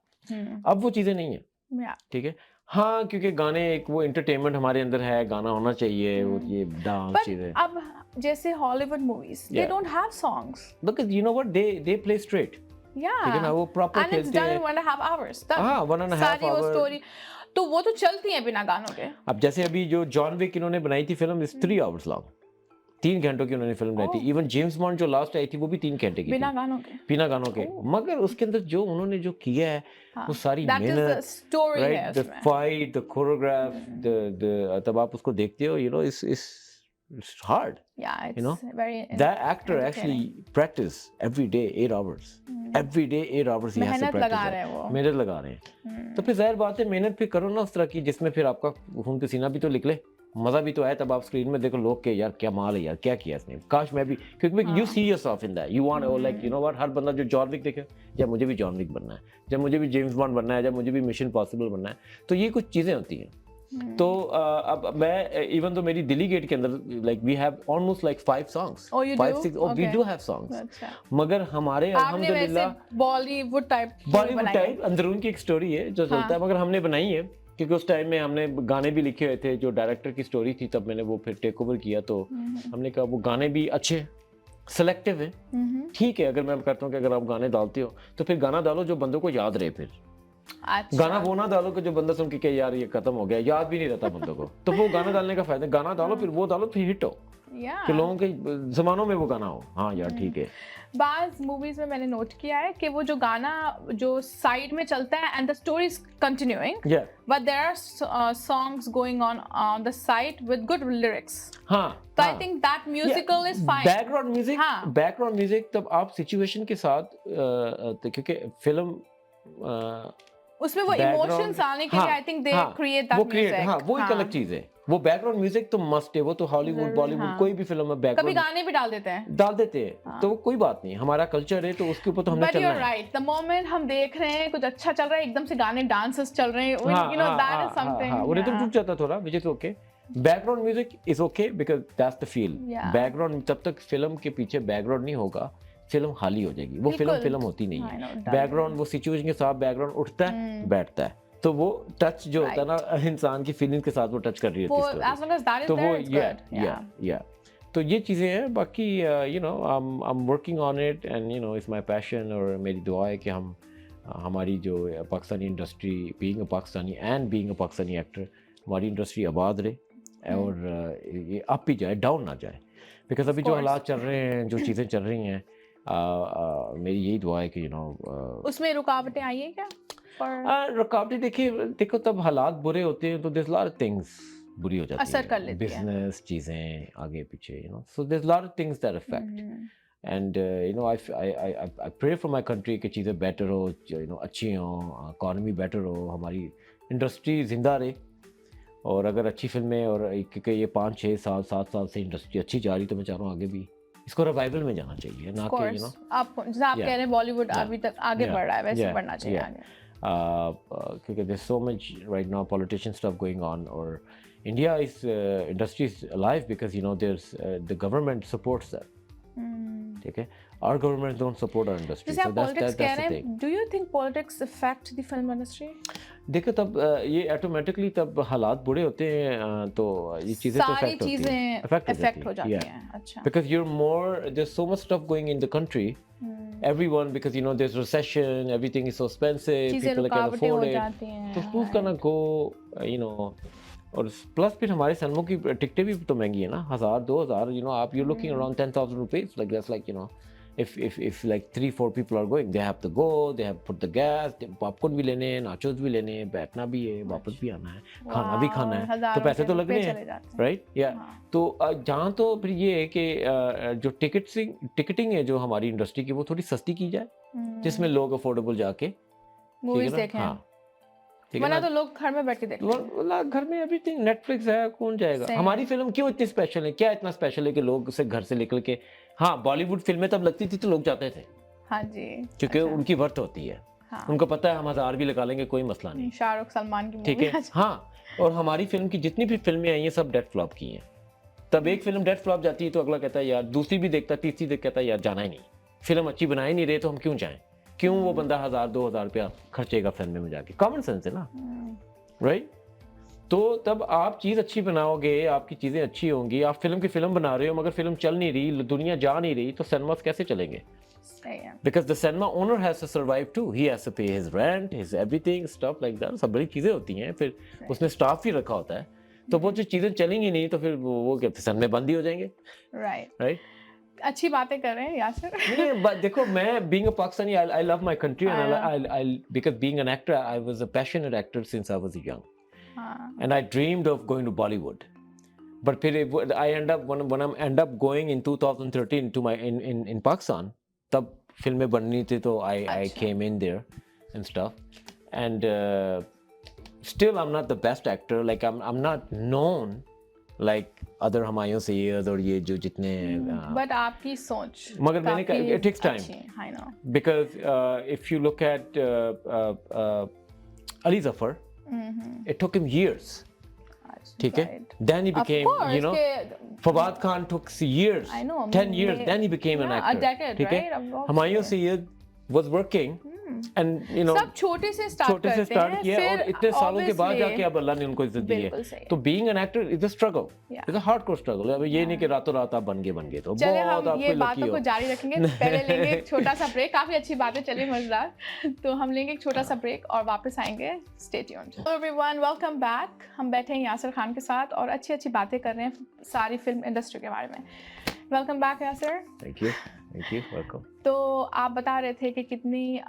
[SPEAKER 2] अब वो चीजें नहीं है, ठीक है, हाँ, क्योंकि गाने एक वो एंटरटेनमेंट हमारे अंदर है, गाना होना चाहिए, वो ये डांस चीजें।
[SPEAKER 1] अब जैसे Hollywood movies, they don't have songs,
[SPEAKER 2] because you know what, they play straight, ठीक है ना, वो प्रॉपर खेलते हैं,
[SPEAKER 1] and it's done in 1.5 hours,
[SPEAKER 2] हाँ 1.5
[SPEAKER 1] hours स्टोरी, तो वो तो चलती है बिना गानों के।
[SPEAKER 2] अब जैसे अभी जो जॉन विक इन्होंने बनाई थी फिल्म, इज 3 hours लॉन्ग, 3 घंटों की उन्होंने फिल्म बनाई थी। इवन जेम्स बॉन्ड जो लास्ट आई थी वो भी 3 घंटे की,
[SPEAKER 1] बिना गानों के,
[SPEAKER 2] मगर उसके अंदर जो उन्होंने जो किया है, वो सारी मेहनत, right, the fight, the choreograph, the तब आप उसको देखते हो, you know, it's hard, you know, that actor actually practice every day 8 hours, every day 8 hours he has to practice, मेहनत लगा रहे हैं, तो फिर जाहिर बात है मेहनत फिर करो ना उस तरह की जिसमें फिर आपका खून पसीना भी तो निकले, मजा भी तो आए, तब आप स्क्रीन में देखो लोग के यार क्या माल है यार, क्या किया इसने, काश मैं भी, क्योंकि you see yourself in that, you want, like, you know what, हर बंदा जो जॉन विक देखे, जब मुझे भी जॉन विक बनना है, जब मुझे भी जेम्स बॉन्ड बनना है, जब मुझे भी मिशन पॉसिबल बनना है, तो ये कुछ चीजें होती हैं। तो अब मैं, इवन तो मेरी दिल्ली गेट के अंदर, like we have almost like 5 songs, 5-6, we do have songs, मगर हमारे अल्हम्दुलिल्लाह
[SPEAKER 1] बॉलीवुड टाइप
[SPEAKER 2] अंदरून की एक स्टोरी है जो चलता है, मगर हमने बनाई है, क्योंकि उस टाइम में हमने गाने भी लिखे हुए थे, जो डायरेक्टर की स्टोरी थी, तब मैंने वो फिर टेक ओवर किया, तो हमने कहा वो गाने भी अच्छे सेलेक्टिव है, ठीक है, अगर मैं करता हूँ कि अगर आप गाने डालते हो तो फिर गाना डालो जो बंदों को याद रहे, फिर
[SPEAKER 1] अच्छा
[SPEAKER 2] गाना वो ना डालो कि जो बंदा सुन के यार ये खत्म हो गया, याद भी नहीं रहता बंदों को। तो वो गाना डालने का फायदा, गाना डालो फिर वो डालो फिर हिट हो, कि लोगों के जमानों में वो गाना हो। हाँ यार ठीक है।
[SPEAKER 1] बाज मूवीज में मैंने नोट किया है कि वो जो गाना जो साइड में चलता है and the story is continuing, but there are songs going on the side with good lyrics.
[SPEAKER 2] हाँ,
[SPEAKER 1] तो I think that musical is fine.
[SPEAKER 2] Background music तब आप सिचुएशन के साथ क्योंकि फिल्म
[SPEAKER 1] उसमें वो इमोशंस आने के लिए I think they create that music.
[SPEAKER 2] हाँ वो एक अलग चीज है। वो बैकग्राउंड म्यूजिक तो मस्ट है, वो तो हॉलीवुड बॉलीवुड कोई भी फिल्म में बैकग्राउंड,
[SPEAKER 1] कभी गाने भी डाल देते हैं
[SPEAKER 2] तो कोई बात नहीं, हमारा कल्चर है तो उसके ऊपर तो हमने चलना है।
[SPEAKER 1] But you are right, the moment हम देख रहे हैं कुछ अच्छा चल रहा है, एकदम से गाने डांसेस चल रहे हैं, you know that is something.
[SPEAKER 2] वो रिदम टूट जाता थोड़ा, which is okay. Background music is okay because that's the feel. Background जब तक फिल्म के पीछे बैकग्राउंड नहीं होगा फिल्म खाली हो जाएगी, वो फिल्म होती नहीं है। बैकग्राउंड वो सिचुएशन के साथ बैकग्राउंड उठता है बैठता है, तो वो टच जो होता है ना इंसान की फीलिंग के साथ वो टच कर रही होती है, तो वो या तो ये चीज़ें हैं। बाकी you know I am working on it and you no it's my passion, और मेरी दुआ है कि हम हमारी जो Pakistani industry, being a Pakistani and being a Pakistani actor, हमारी इंडस्ट्री आबाद रहे और ये अप ही जाए, डाउन ना जाए। बिकॉज अभी जो हालात चल रहे हैं, जो चीज़ें चल रही हैं, मेरी यही दुआ है कि यू नो
[SPEAKER 1] उसमें रुकावटें आई है क्या?
[SPEAKER 2] रुकावटें देखो तब हालात बुरे होते हैं तो देयर लॉट ऑफ थिंग्स बुरी हो जाती है,
[SPEAKER 1] असर कर लेती है,
[SPEAKER 2] बिजनेस चीज़ें आगे पीछे, you know, so there lot of things that affect and you know I pray for my country कि चीज़ें बेटर हो, यू नो अच्छी हो, इकॉनमी बेटर हो, हमारी इंडस्ट्री जिंदा रहे। और अगर अच्छी फिल्में और क्योंकि ये 5 6 साल 7 साल से इंडस्ट्री अच्छी जा रही, तो मैं चाह रहा हूँ आगे भी इसको रिवाइवल में जाना चाहिए, ना कि यू नो
[SPEAKER 1] आप जैसे आप कह रहे हैं बॉलीवुड अभी तक आगे बढ़ रहा है, वैसे बढ़ना चाहिए आगे।
[SPEAKER 2] क्योंकि there's so much right now politician stuff going on, or India is industry is alive because you know there's the government supports that. ठीक है, our government don't support our industry,
[SPEAKER 1] जैसे
[SPEAKER 2] so
[SPEAKER 1] आप
[SPEAKER 2] that's
[SPEAKER 1] politics
[SPEAKER 2] the
[SPEAKER 1] कह रहे
[SPEAKER 2] thing.
[SPEAKER 1] हैं, do you think politics affect the film industry?
[SPEAKER 2] देखो तब ये ऑटोमेटिकली तब हालात बुरे होते हैं तो ये चीज़ें तो
[SPEAKER 1] सारी चीजें इफेक्ट हो जाती हैं। अच्छा,
[SPEAKER 2] because you're more, there's so much stuff going in the country, everyone, because you know there's recession, everything is so expensive, people can't afford it, तो who's gonna go, you know, और plus फिर हमारे cinema की टिकटें भी तो महंगी है ना, 1000 2000, you know, आप you're looking around 10,000 rupees, like that's like, you know, if like 3-4 people are going, they have to go, they have put the gas, popcorn भी लेने हैं, नाचोस भी लेने हैं, बैठना भी है, वापस भी आना है, खाना भी खाना है, तो पैसे तो लगने हैं, राइट? या तो जहाँ तो फिर ये है कि जो टिकटिंग है जो हमारी इंडस्ट्री की, वो थोड़ी सस्ती की जाए, जिसमें लोग अफोर्डेबल जाके
[SPEAKER 1] मूवीज देखें। वरना तो लोग घर में बैठ के देखते हैं।
[SPEAKER 2] घर में एवरीथिंग नेटफ्लिक्स है, कौन जाएगा? हमारी फिल्म क्यों इतनी स्पेशल है? क्या इतना स्पेशल है कि लोग उसे घर से निकल के, हाँ बॉलीवुड फिल्में तब लगती थी तो लोग जाते थे,
[SPEAKER 1] हाँ जी,
[SPEAKER 2] क्योंकि उनकी वर्थ होती है, उनको पता है हम 1000 भी लगा लेंगे कोई मसला नहीं,
[SPEAKER 1] शाहरुख सलमान की
[SPEAKER 2] ठीक है। हाँ, और हमारी फिल्म की जितनी भी फिल्में आई हैं सब डेड फ्लॉप की हैं। तब एक फिल्म डेड फ्लॉप जाती है तो अगला कहता है यार, दूसरी भी देखता, तीसरी देख कहता है यार जाना ही नहीं, फिल्म अच्छी बना ही नहीं रहे तो हम क्यों जाएं? क्यों वो बंदा 1000-2000 रुपया खर्चेगा फिल्म में जाके? कॉमन सेंस है ना, राइट? तो तब आप चीज़ अच्छी बनाओगे, आपकी चीज़ें अच्छी होंगी। आप फिल्म की फिल्म बना रहे हो मगर फिल्म चल नहीं रही, दुनिया जा नहीं रही, तो सिनेमास कैसे चलेंगे? Because the cinema owner has to survive too, he has to pay his rent, his everything, stuff like that, सब बड़ी चीज़ें होती हैं। फिर उसमें स्टाफ भी रखा होता है, तो वो जो चीज़ें चलेंगी नहीं तो फिर वो क्या सिनेमा बंद ही हो जाएंगे, राइट?
[SPEAKER 1] अच्छी बातें कर रहे हैं यासर।
[SPEAKER 2] नहीं, देखो मैं being a Pakistani, I love my country and I because being an actor, I was a passionate actor since I was young, and I dreamed of going to Bollywood, but फिर I end up going in 2013 to my in Pakistan. तब फिल्में बननी थी तो I came in there and stuff, and still I'm not the best actor, like I'm not known like other Humayun Syed और ये जो जितने
[SPEAKER 1] but आपकी सोच,
[SPEAKER 2] मगर मैंने कहा it takes time,
[SPEAKER 1] I know,
[SPEAKER 2] because if you look at Ali Zafar, it took him years, ठीक है, then he became, you know, Fawaz Khan took years, I know, 10 years, then he became an actor,
[SPEAKER 1] a decade,
[SPEAKER 2] ठीक है,
[SPEAKER 1] right?
[SPEAKER 2] Humayun Sayyid was working and you no
[SPEAKER 1] सब छोटे से start
[SPEAKER 2] छोटे से start किया और इतने सालों के बाद जाके अब अल्लाह ने उनको इज्जत दी है। तो being an actor is a struggle, is a hardcore struggle. अब ये नहीं कि रातों रात आप बन गए तो
[SPEAKER 1] चलिए
[SPEAKER 2] बहुत
[SPEAKER 1] हम
[SPEAKER 2] आपको
[SPEAKER 1] ये
[SPEAKER 2] लकी
[SPEAKER 1] बातों
[SPEAKER 2] हो।
[SPEAKER 1] को जारी रखेंगे, पहले लेंगे एक छोटा सा ब्रेक। काफी अच्छी बातें चली मजेदार, तो हम लेंगे एक छोटा सा ब्रेक और वापस आएंगे। Stay tuned. Hello everyone, welcome back. हम बैठे हैं यासर खान के साथ और अच्छी अच्छी बातें कर रहे हैं सारी फिल्म इंडस्ट्री के बारे में। Welcome back Yasir.
[SPEAKER 2] Thank you welcome.
[SPEAKER 1] तो आप बता रहे थे कि कितनी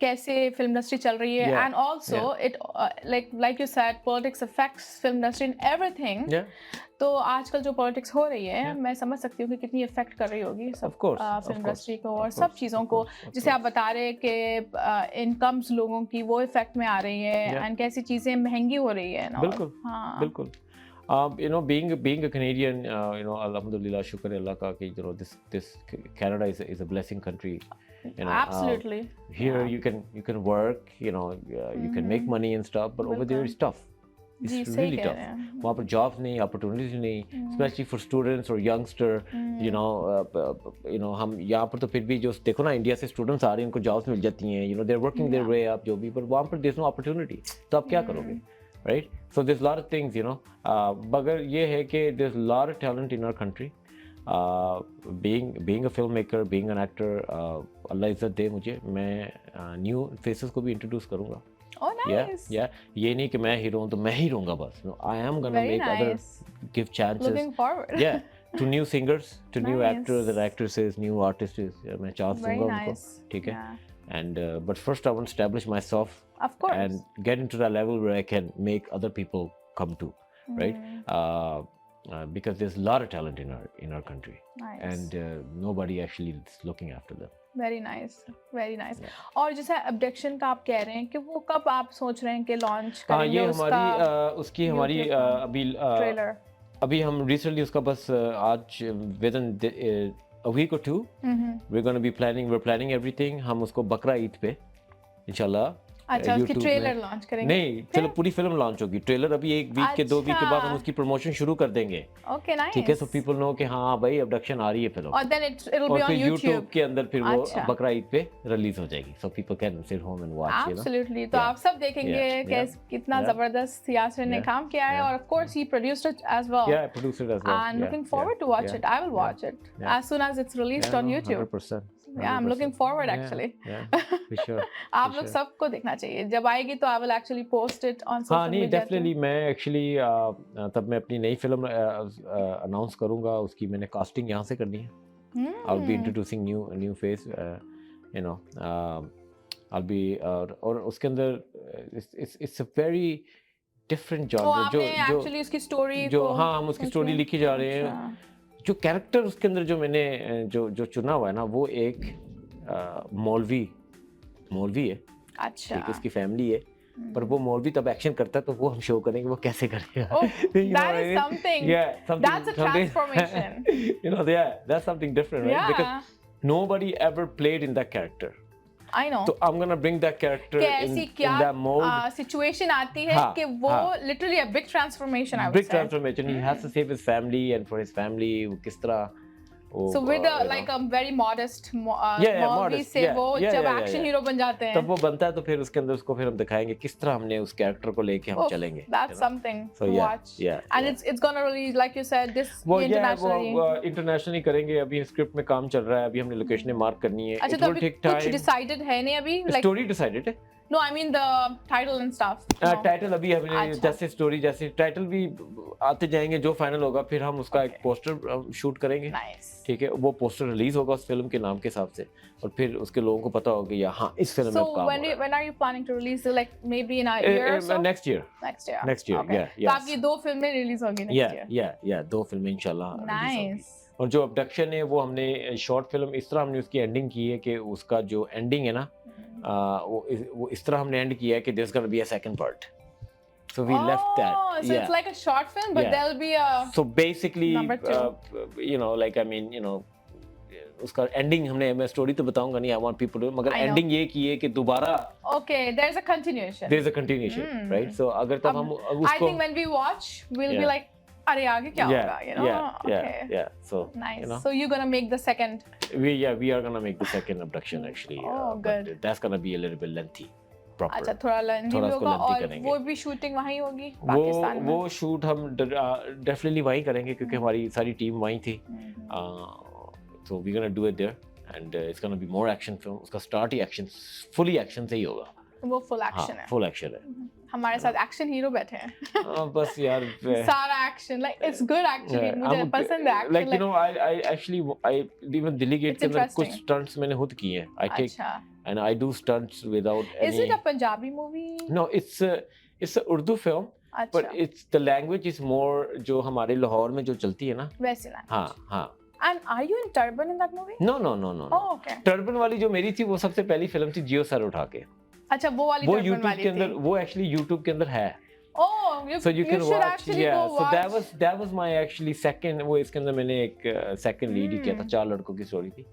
[SPEAKER 1] कैसे फिल्म इंडस्ट्री चल रही है, and also it like you said politics affects film industry in everything. तो आजकल जो पॉलिटिक्स हो रही है, मैं समझ सकती हूँ कि कितनी इफेक्ट कर रही होगी सब फिल्म इंडस्ट्री को और सब चीज़ों को। जैसे आप बता रहे कि इनकम्स लोगों की वो इफेक्ट में आ रही है, एंड कैसी चीज़ें महंगी हो रही है।
[SPEAKER 2] बिल्कुल बिल्कुल। You know, being a Canadian, you know, alhamdulillah, shukr Allah ka ki, you know, this Canada is a blessing country. You know,
[SPEAKER 1] absolutely.
[SPEAKER 2] Here you can work, you know, you can make money and stuff, but over there it's tough. It's really tough. वहाँ पर jobs नहीं, opportunities नहीं, especially for students or youngster. You know, हम यहाँ पर तो फिर भी जो देखो ना, इंडिया से students आ रहे हैं, उनको jobs मिल जाती हैं, you know, they're working their way up, जो भी, पर वहाँ पर there's no opportunity. तो आप क्या करोगे? Right? So there's a lot of things, you know. मगर ये है कि there's a lot of talent in our country. Being a filmmaker, being an actor, अल्लाह इज़्ज़त दे मुझे, मैं new faces को भी introduce करूँगा.
[SPEAKER 1] Oh, nice.
[SPEAKER 2] Yeah. ये नहीं कि मैं हीरो हूँ तो मैं ही रहूँगा बस. No, I am gonna make others give chances.
[SPEAKER 1] Looking forward.
[SPEAKER 2] Yeah, to new singers, to new actors and actresses, new artists. मैं chance दूँगा उनको. ठीक है. And but first I want to establish myself,
[SPEAKER 1] of course,
[SPEAKER 2] and get into that level where I can make other people come to, right? Because there's a lot of talent in our country, and nobody actually is looking after them.
[SPEAKER 1] Very nice, very nice. और जैसे abduction का आप कह रहे हैं कि वो कब आप सोच रहे हैं कि launch करेंगे?
[SPEAKER 2] ये हमारी उसकी हमारी अभी
[SPEAKER 1] trailer
[SPEAKER 2] अभी हम recently उसका बस आज within a week or two, we're planning everything. हम उसको बकरा ईद पे इंशाल्लाह
[SPEAKER 1] अच्छा उसकी ट्रेलर लॉन्च करेंगे?
[SPEAKER 2] नहीं, चलो पूरी फिल्म लॉन्च होगी। ट्रेलर अभी एक वीक के 2 वीक के बाद हम उसकी प्रमोशन शुरू कर देंगे।
[SPEAKER 1] Okay nice.
[SPEAKER 2] ठीक है, सो पीपल नो कि हाँ भाई अबडक्शन आ रही है फिल्म।
[SPEAKER 1] और then it will be on YouTube
[SPEAKER 2] के अंदर फिर वो बकरा ईद पे रिलीज हो जाएगी, so people can sit home and watch, you know.
[SPEAKER 1] Absolutely. तो आप सब देखेंगे कि कितना जबरदस्त यासर ने काम किया है, और of course he produced it as well.
[SPEAKER 2] Yeah produced it as well.
[SPEAKER 1] I am looking forward to watch it. I will watch it as soon as it's released on YouTube।
[SPEAKER 2] 100%.
[SPEAKER 1] Yeah, I'm looking forward actually.
[SPEAKER 2] Yeah, for sure.
[SPEAKER 1] आप लोग सबको देखना चाहिए। जब आएगी तो I will actually post it on social media.
[SPEAKER 2] हाँ नहीं, definitely मैं actually तब मैं अपनी नई फिल्म अनाउंस करूँगा, उसकी मैंने कास्टिंग यहाँ से करनी है। I'll be introducing new face, you know. I'll be और उसके अंदर it's a very different genre.
[SPEAKER 1] आपने actually उसकी स्टोरी
[SPEAKER 2] जो हाँ हम उसकी स्टोरी लिखी जा रहे हैं। जो कैरेक्टर उसके अंदर जो मैंने जो चुना हुआ है ना, वो एक मौलवी है।
[SPEAKER 1] अच्छा।
[SPEAKER 2] ठीक है, उसकी फैमिली है, पर वो मौलवी तब एक्शन करता है, तो वो हम शो करेंगे वो कैसे करेगा।
[SPEAKER 1] That is something. That's a transformation.
[SPEAKER 2] You know, that's something different, right? Because nobody ever played in that character.
[SPEAKER 1] I know.
[SPEAKER 2] So I'm gonna bring that character in that mold.
[SPEAKER 1] Situation आती है कि वो literally a big transformation, I would say.
[SPEAKER 2] Big transformation. He has to save his family, and for his family, वो किस तरह
[SPEAKER 1] So with like a very modest movie से वो जब action hero बन जाते हैं,
[SPEAKER 2] तब वो बनता है, तो फिर उसके अंदर उसको फिर हम दिखाएंगे किस तरह हमने उस कैरेक्टर को लेके हम चलेंगे।
[SPEAKER 1] That's something to watch. And it's gonna release, like you said, this internationally.
[SPEAKER 2] वो internationally करेंगे। अभी स्क्रिप्ट में काम चल रहा है, अभी हमने लोकेशनें मार्क करनी है।
[SPEAKER 1] अच्छा, तो अभी कुछ decided है नहीं अभी?
[SPEAKER 2] स्टोरी डिसाइडेड है।
[SPEAKER 1] No, I mean the title and stuff.
[SPEAKER 2] Title अभी हमने जैसे स्टोरी जैसे टाइटल भी आते जाएंगे, जो फाइनल होगा फिर हम उसका एक पोस्टर शूट करेंगे। ठीक है, वो पोस्टर रिलीज होगा उस फिल्म के नाम के हिसाब से, और फिर उसके लोगों को पता होगा या हाँ इस फिल्म में काम हो रहा है।
[SPEAKER 1] When are you planning to release? Like maybe in a year or so?
[SPEAKER 2] Next year.
[SPEAKER 1] Okay. तो आपकी 2 फिल्में रिलीज होंगी next year?
[SPEAKER 2] Yeah, 2 फिल्में इंशाल्लाह रिलीज होंगी।
[SPEAKER 1] Nice.
[SPEAKER 2] और जो अबडक्शन है वो हमने शॉर्ट फिल्म इस तरह हमने उसकी एंडिंग की है कि उसका जो एंडिंग है ना, वो इस तरह हमने एंड किया है कि there's gonna be a second part. So we left that.
[SPEAKER 1] So it's like a short film, but there'll be a.
[SPEAKER 2] So basically, you know, like I mean, you know, उसका एंडिंग हमने, मैं story तो बताऊंगा नहीं, I want people to, मगर ending ये की है कि दोबारा
[SPEAKER 1] Okay, there's a continuation.
[SPEAKER 2] There's a continuation, right? So अगर तब हम उसको
[SPEAKER 1] I think when we watch, we'll be like, अरे आगे क्या होगा, you know? Okay.
[SPEAKER 2] Yeah. So
[SPEAKER 1] Nice.
[SPEAKER 2] you know,
[SPEAKER 1] So you're gonna make the second.
[SPEAKER 2] we are gonna make the second abduction actually.
[SPEAKER 1] Oh, good.
[SPEAKER 2] But that's gonna be a little bit lengthy. Proper.
[SPEAKER 1] अच्छा थोड़ा lengthy
[SPEAKER 2] थोड़ा
[SPEAKER 1] भी
[SPEAKER 2] उसको
[SPEAKER 1] होगा
[SPEAKER 2] lengthy
[SPEAKER 1] और
[SPEAKER 2] करेंगे।
[SPEAKER 1] वो भी शूटिंग वहीं होगी पाकिस्तान में।
[SPEAKER 2] वो शूट हम डेफिनेटली वहीं करेंगे क्योंकि हमारी सारी टीम वहीं थी। So we're gonna do it there and it's gonna be more action film. उसका स्टार्ट ही एक्शन फुली एक्शन से ही होगा।
[SPEAKER 1] वो फुल एक्शन है।
[SPEAKER 2] फुल एक्शन है।
[SPEAKER 1] हमारे साथ एक्शन हीरो बैठे हैं।
[SPEAKER 2] बस यार
[SPEAKER 1] सारा action like it's good actually मुझे पसंद है action
[SPEAKER 2] like you know I actually I even Delhi Gate के अंदर कुछ स्टंट्स मैंने खुद किए हैं। I take and I do stunts without any.
[SPEAKER 1] Is it a Punjabi movie?
[SPEAKER 2] No, it's a Urdu film. But it's the language is more जो हमारे लाहौर में जो चलती है ना
[SPEAKER 1] वैसी language.
[SPEAKER 2] हाँ
[SPEAKER 1] And are you in turban in that movie?
[SPEAKER 2] No.
[SPEAKER 1] Oh, okay.
[SPEAKER 2] Turban वाली जो मेरी थी वो सबसे पहली फिल्म थी जियो सर उठा के।
[SPEAKER 1] अच्छा वो वाली
[SPEAKER 2] वो
[SPEAKER 1] turban
[SPEAKER 2] YouTube
[SPEAKER 1] वाली
[SPEAKER 2] के अंदर
[SPEAKER 1] थी।
[SPEAKER 2] वो एक्चुअली YouTube के अंदर है।
[SPEAKER 1] Oh,
[SPEAKER 2] so you can
[SPEAKER 1] should
[SPEAKER 2] watch.
[SPEAKER 1] actually
[SPEAKER 2] Yeah,
[SPEAKER 1] go
[SPEAKER 2] so
[SPEAKER 1] watch.
[SPEAKER 2] that was my actually second वो इसके अंदर मैंने एक second lead ही किया था। 4 लड़कों की स्टोरी थी।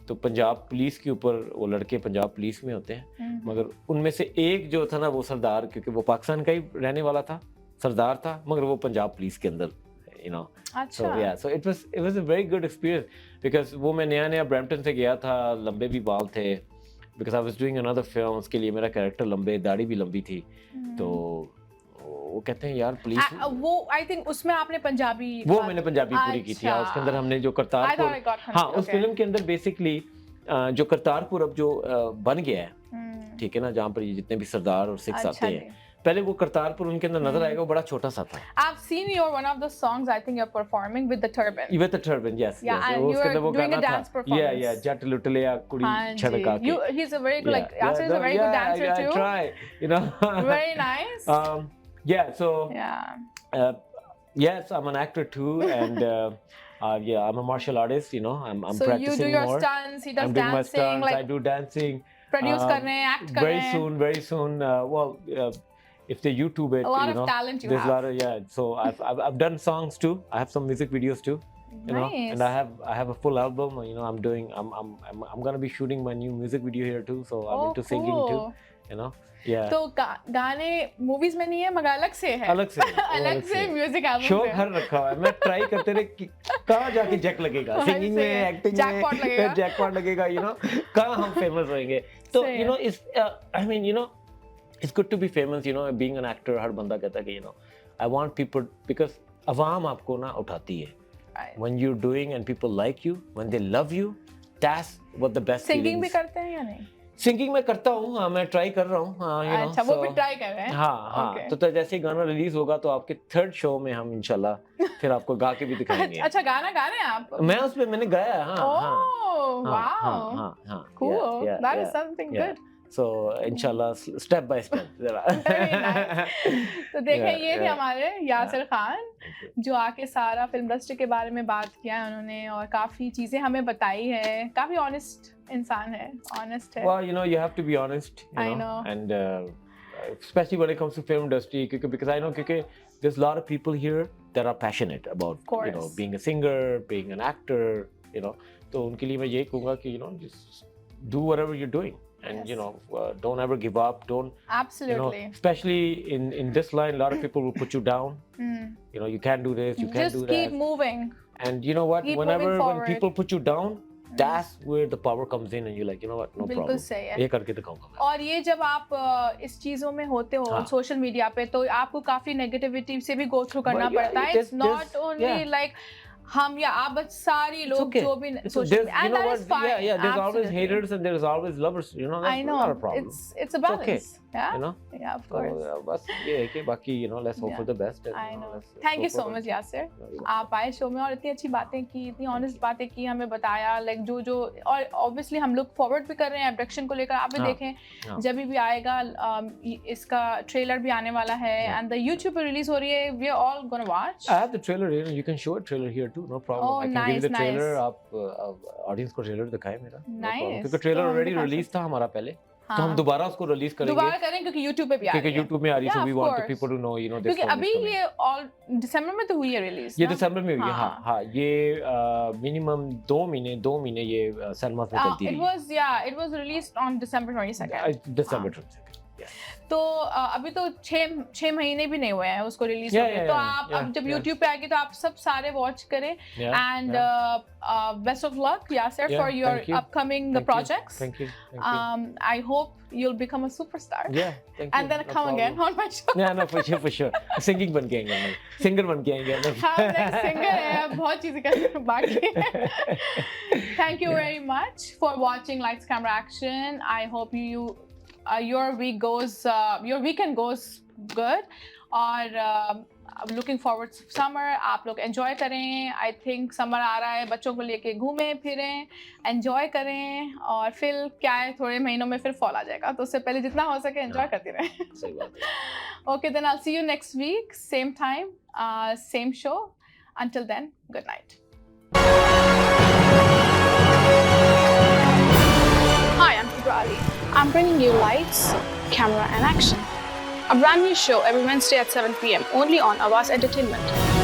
[SPEAKER 2] तो पंजाब पुलिस के ऊपर वो लड़के पंजाब पुलिस में होते हैं मगर उनमें से एक जो था ना वो सरदार क्योंकि वो पाकिस्तान का ही रहने वाला था सरदार था मगर वो पंजाब पुलिस के अंदर you know
[SPEAKER 1] अच्छा
[SPEAKER 2] so it was a very good experience because वो मैं नया ब्रैम्पटन से गया था लंबे भी बाल थे because I was doing another film उसके लिए मेरा कैरेक्टर लंबे दाढ़ी भी लंबी थी तो वो कहते हैं यार पुलिस
[SPEAKER 1] वो आई थिंक उसमें आपने पंजाबी
[SPEAKER 2] वो मैंने पंजाबी पूरी की थी उसके अंदर हमने जो करतारपुर हाँ उस फिल्म के अंदर बेसिकली जो करतारपुर अब जो बन गया है ठीक है ना जहाँ पर ये जितने भी सरदार और सिख्स आते हैं पहले वो करतारपुर उनके अंदर नजर आएगा वो बड़ा छोटा सा था
[SPEAKER 1] I've seen your one of the songs I think you're performing with the turban
[SPEAKER 2] yes
[SPEAKER 1] and you were doing a dance performance
[SPEAKER 2] yeah जट लुटलिया कुड़ी छड़का के
[SPEAKER 1] he's a very good like Yaser is a very good dancer too
[SPEAKER 2] I try you know
[SPEAKER 1] very nice
[SPEAKER 2] yeah so
[SPEAKER 1] yeah
[SPEAKER 2] yes I'm an actor too and yeah I'm a martial artist you know I'm
[SPEAKER 1] so
[SPEAKER 2] practicing
[SPEAKER 1] you do your
[SPEAKER 2] more
[SPEAKER 1] stunts he does
[SPEAKER 2] I'm doing my
[SPEAKER 1] dancing
[SPEAKER 2] stunts
[SPEAKER 1] like
[SPEAKER 2] I do dancing
[SPEAKER 1] produce कर रहे हैं act कर रहे हैं
[SPEAKER 2] very soon well if they YouTube it
[SPEAKER 1] a lot
[SPEAKER 2] you know
[SPEAKER 1] of talent you
[SPEAKER 2] there's
[SPEAKER 1] have
[SPEAKER 2] a lot of yeah so I've done songs too I have some music videos too you know and I have a full album you know I'm doing I'm going to be shooting my new music video here too so I'm into singing too you know yeah
[SPEAKER 1] तो गाने movies में नहीं है मगर अलग से है
[SPEAKER 2] अलग से
[SPEAKER 1] म्यूजिक एल्बम
[SPEAKER 2] शौक हर रखा हुआ है मैं ट्राई करते रहे कहाँ जाके जैक लगेगा सिंगिंग में एक्टिंग में जैकपॉट लगेगा you know कहाँ हम फेमस होंगे तो you know is I mean you know it's good to be famous you know being an actor हर बंदा कहता है कि you know I want people because अवाम आपको ना उठाती है when you're doing and people like you when they love you that's what the best
[SPEAKER 1] singing भी करते हैं या नहीं
[SPEAKER 2] सिंगिंग मैं करता हूँ हाँ मैं ट्राई कर रहा हूँ
[SPEAKER 1] अच्छा वो भी ट्राई कर रहे हैं
[SPEAKER 2] हाँ तो जैसे ही गाना रिलीज होगा तो आपके 3rd शो में हम इंशाल्लाह फिर आपको गा के भी दिखाएंगे
[SPEAKER 1] अच्छा गाना गा रहे हैं आप
[SPEAKER 2] मैं उसमें मैंने गाया
[SPEAKER 1] wow cool that is something good
[SPEAKER 2] so inshallah step by step
[SPEAKER 1] तो देखें ये थे हमारे यासर खान जो आके सारा फिल्म इंडस्ट्री के बारे में बात किया है उन्होंने और काफी चीजें हमें बताई है काफी ऑनेस्ट इंसान है ऑनेस्ट है
[SPEAKER 2] well you know you have to be honest you know and especially when it comes to film industry because I know there's a lot of people here that are passionate about you know being a singer being an actor you know तो उनके लिए मैं यही कहूँगा कि you know just do whatever you're doing and you know don't ever give up don't
[SPEAKER 1] absolutely
[SPEAKER 2] you know, especially in this line a lot of people will put you down you know you can't do this you can't do that
[SPEAKER 1] just keep moving
[SPEAKER 2] and you know what when people put you down that's where the power comes in and you're like you know what no
[SPEAKER 1] बिल्कुल
[SPEAKER 2] problem
[SPEAKER 1] सही है
[SPEAKER 2] ये करके दिखाऊंगा
[SPEAKER 1] और ये जब आप इस चीजों में होते हो सोशल मीडिया पे तो आपको काफी नेगेटिविटी से भी गो थ्रू करना पड़ता है इट्स नॉट ओनली लाइक हम या आप सारी लोग जो भी social
[SPEAKER 2] and that is fine there's always haters and there's always lovers you know that's not a problem
[SPEAKER 1] it's a balance yeah
[SPEAKER 2] you know
[SPEAKER 1] yeah of course
[SPEAKER 2] बस ये है कि बाकी you know let's hope for the best
[SPEAKER 1] I know thank you so much Yaser आप आए show में और इतनी अच्छी बातें की इतनी ऑनेस्ट बातें की हमें बताया लाइक जो और ऑब्वियसली हम लोग फॉरवर्ड भी कर रहे हैं एब्डक्शन को लेकर आप भी देखें जब भी आएगा इसका ट्रेलर भी आने वाला है एंड द YouTube पे रिलीज हो रही है we are all gonna watch
[SPEAKER 2] I have the trailer here you can show a trailer here too no problem I can give you the trailer आप ऑडियंस को ट्रेलर दिखाएं मेरा क्योंकि trailer already release था हमारा पहले तो हम दोबारा उसको रिलीज करेंगे
[SPEAKER 1] दोबारा करें क्योंकि YouTube पे भी आ रही है
[SPEAKER 2] क्योंकि YouTube में आ रही है so we want the people to know you know this
[SPEAKER 1] क्योंकि अभी ये ऑल दिसंबर में तो हुई है रिलीज
[SPEAKER 2] ये दिसंबर में हुई है हाँ ये मिनिमम 2 महीने ये सिनेमा में चलती है
[SPEAKER 1] it was released on December 22nd
[SPEAKER 2] December 22nd
[SPEAKER 1] तो अभी तो 6 महीने भी नहीं हुए हैं उसको रिलीज होके, तो आप अब जब YouTube पे आएगी तो आप सब सारे वॉच करें, and best of luck Yasir for your upcoming projects. I hope you'll become a superstar. And then come again on my show.
[SPEAKER 2] Yeah, no, for sure. Singing बन के आएंगे, singer बन के आएंगे.
[SPEAKER 1] हम singer हैं, बहुत चीजें करने बाकी हैं. Thank you very much for watching Lights Camera Action. I hope your weekend goes good, और looking forward to summer. आप लोग enjoy करें. I think summer आ रहा है, बच्चों को लेके घूमें फिरें, enjoy करें, और फिर क्या है, थोड़े महीनों में फिर fall आ जाएगा, तो उससे पहले जितना हो सके enjoy करते रहें.
[SPEAKER 2] सही बात है.
[SPEAKER 1] Okay, then I'll see you next week, same time, same show. Until then, good night. Hi, I'm Kubra. I'm bringing you Lights, Camera and Action, a brand new show every Wednesday at 7 p.m. only on Awaz Entertainment.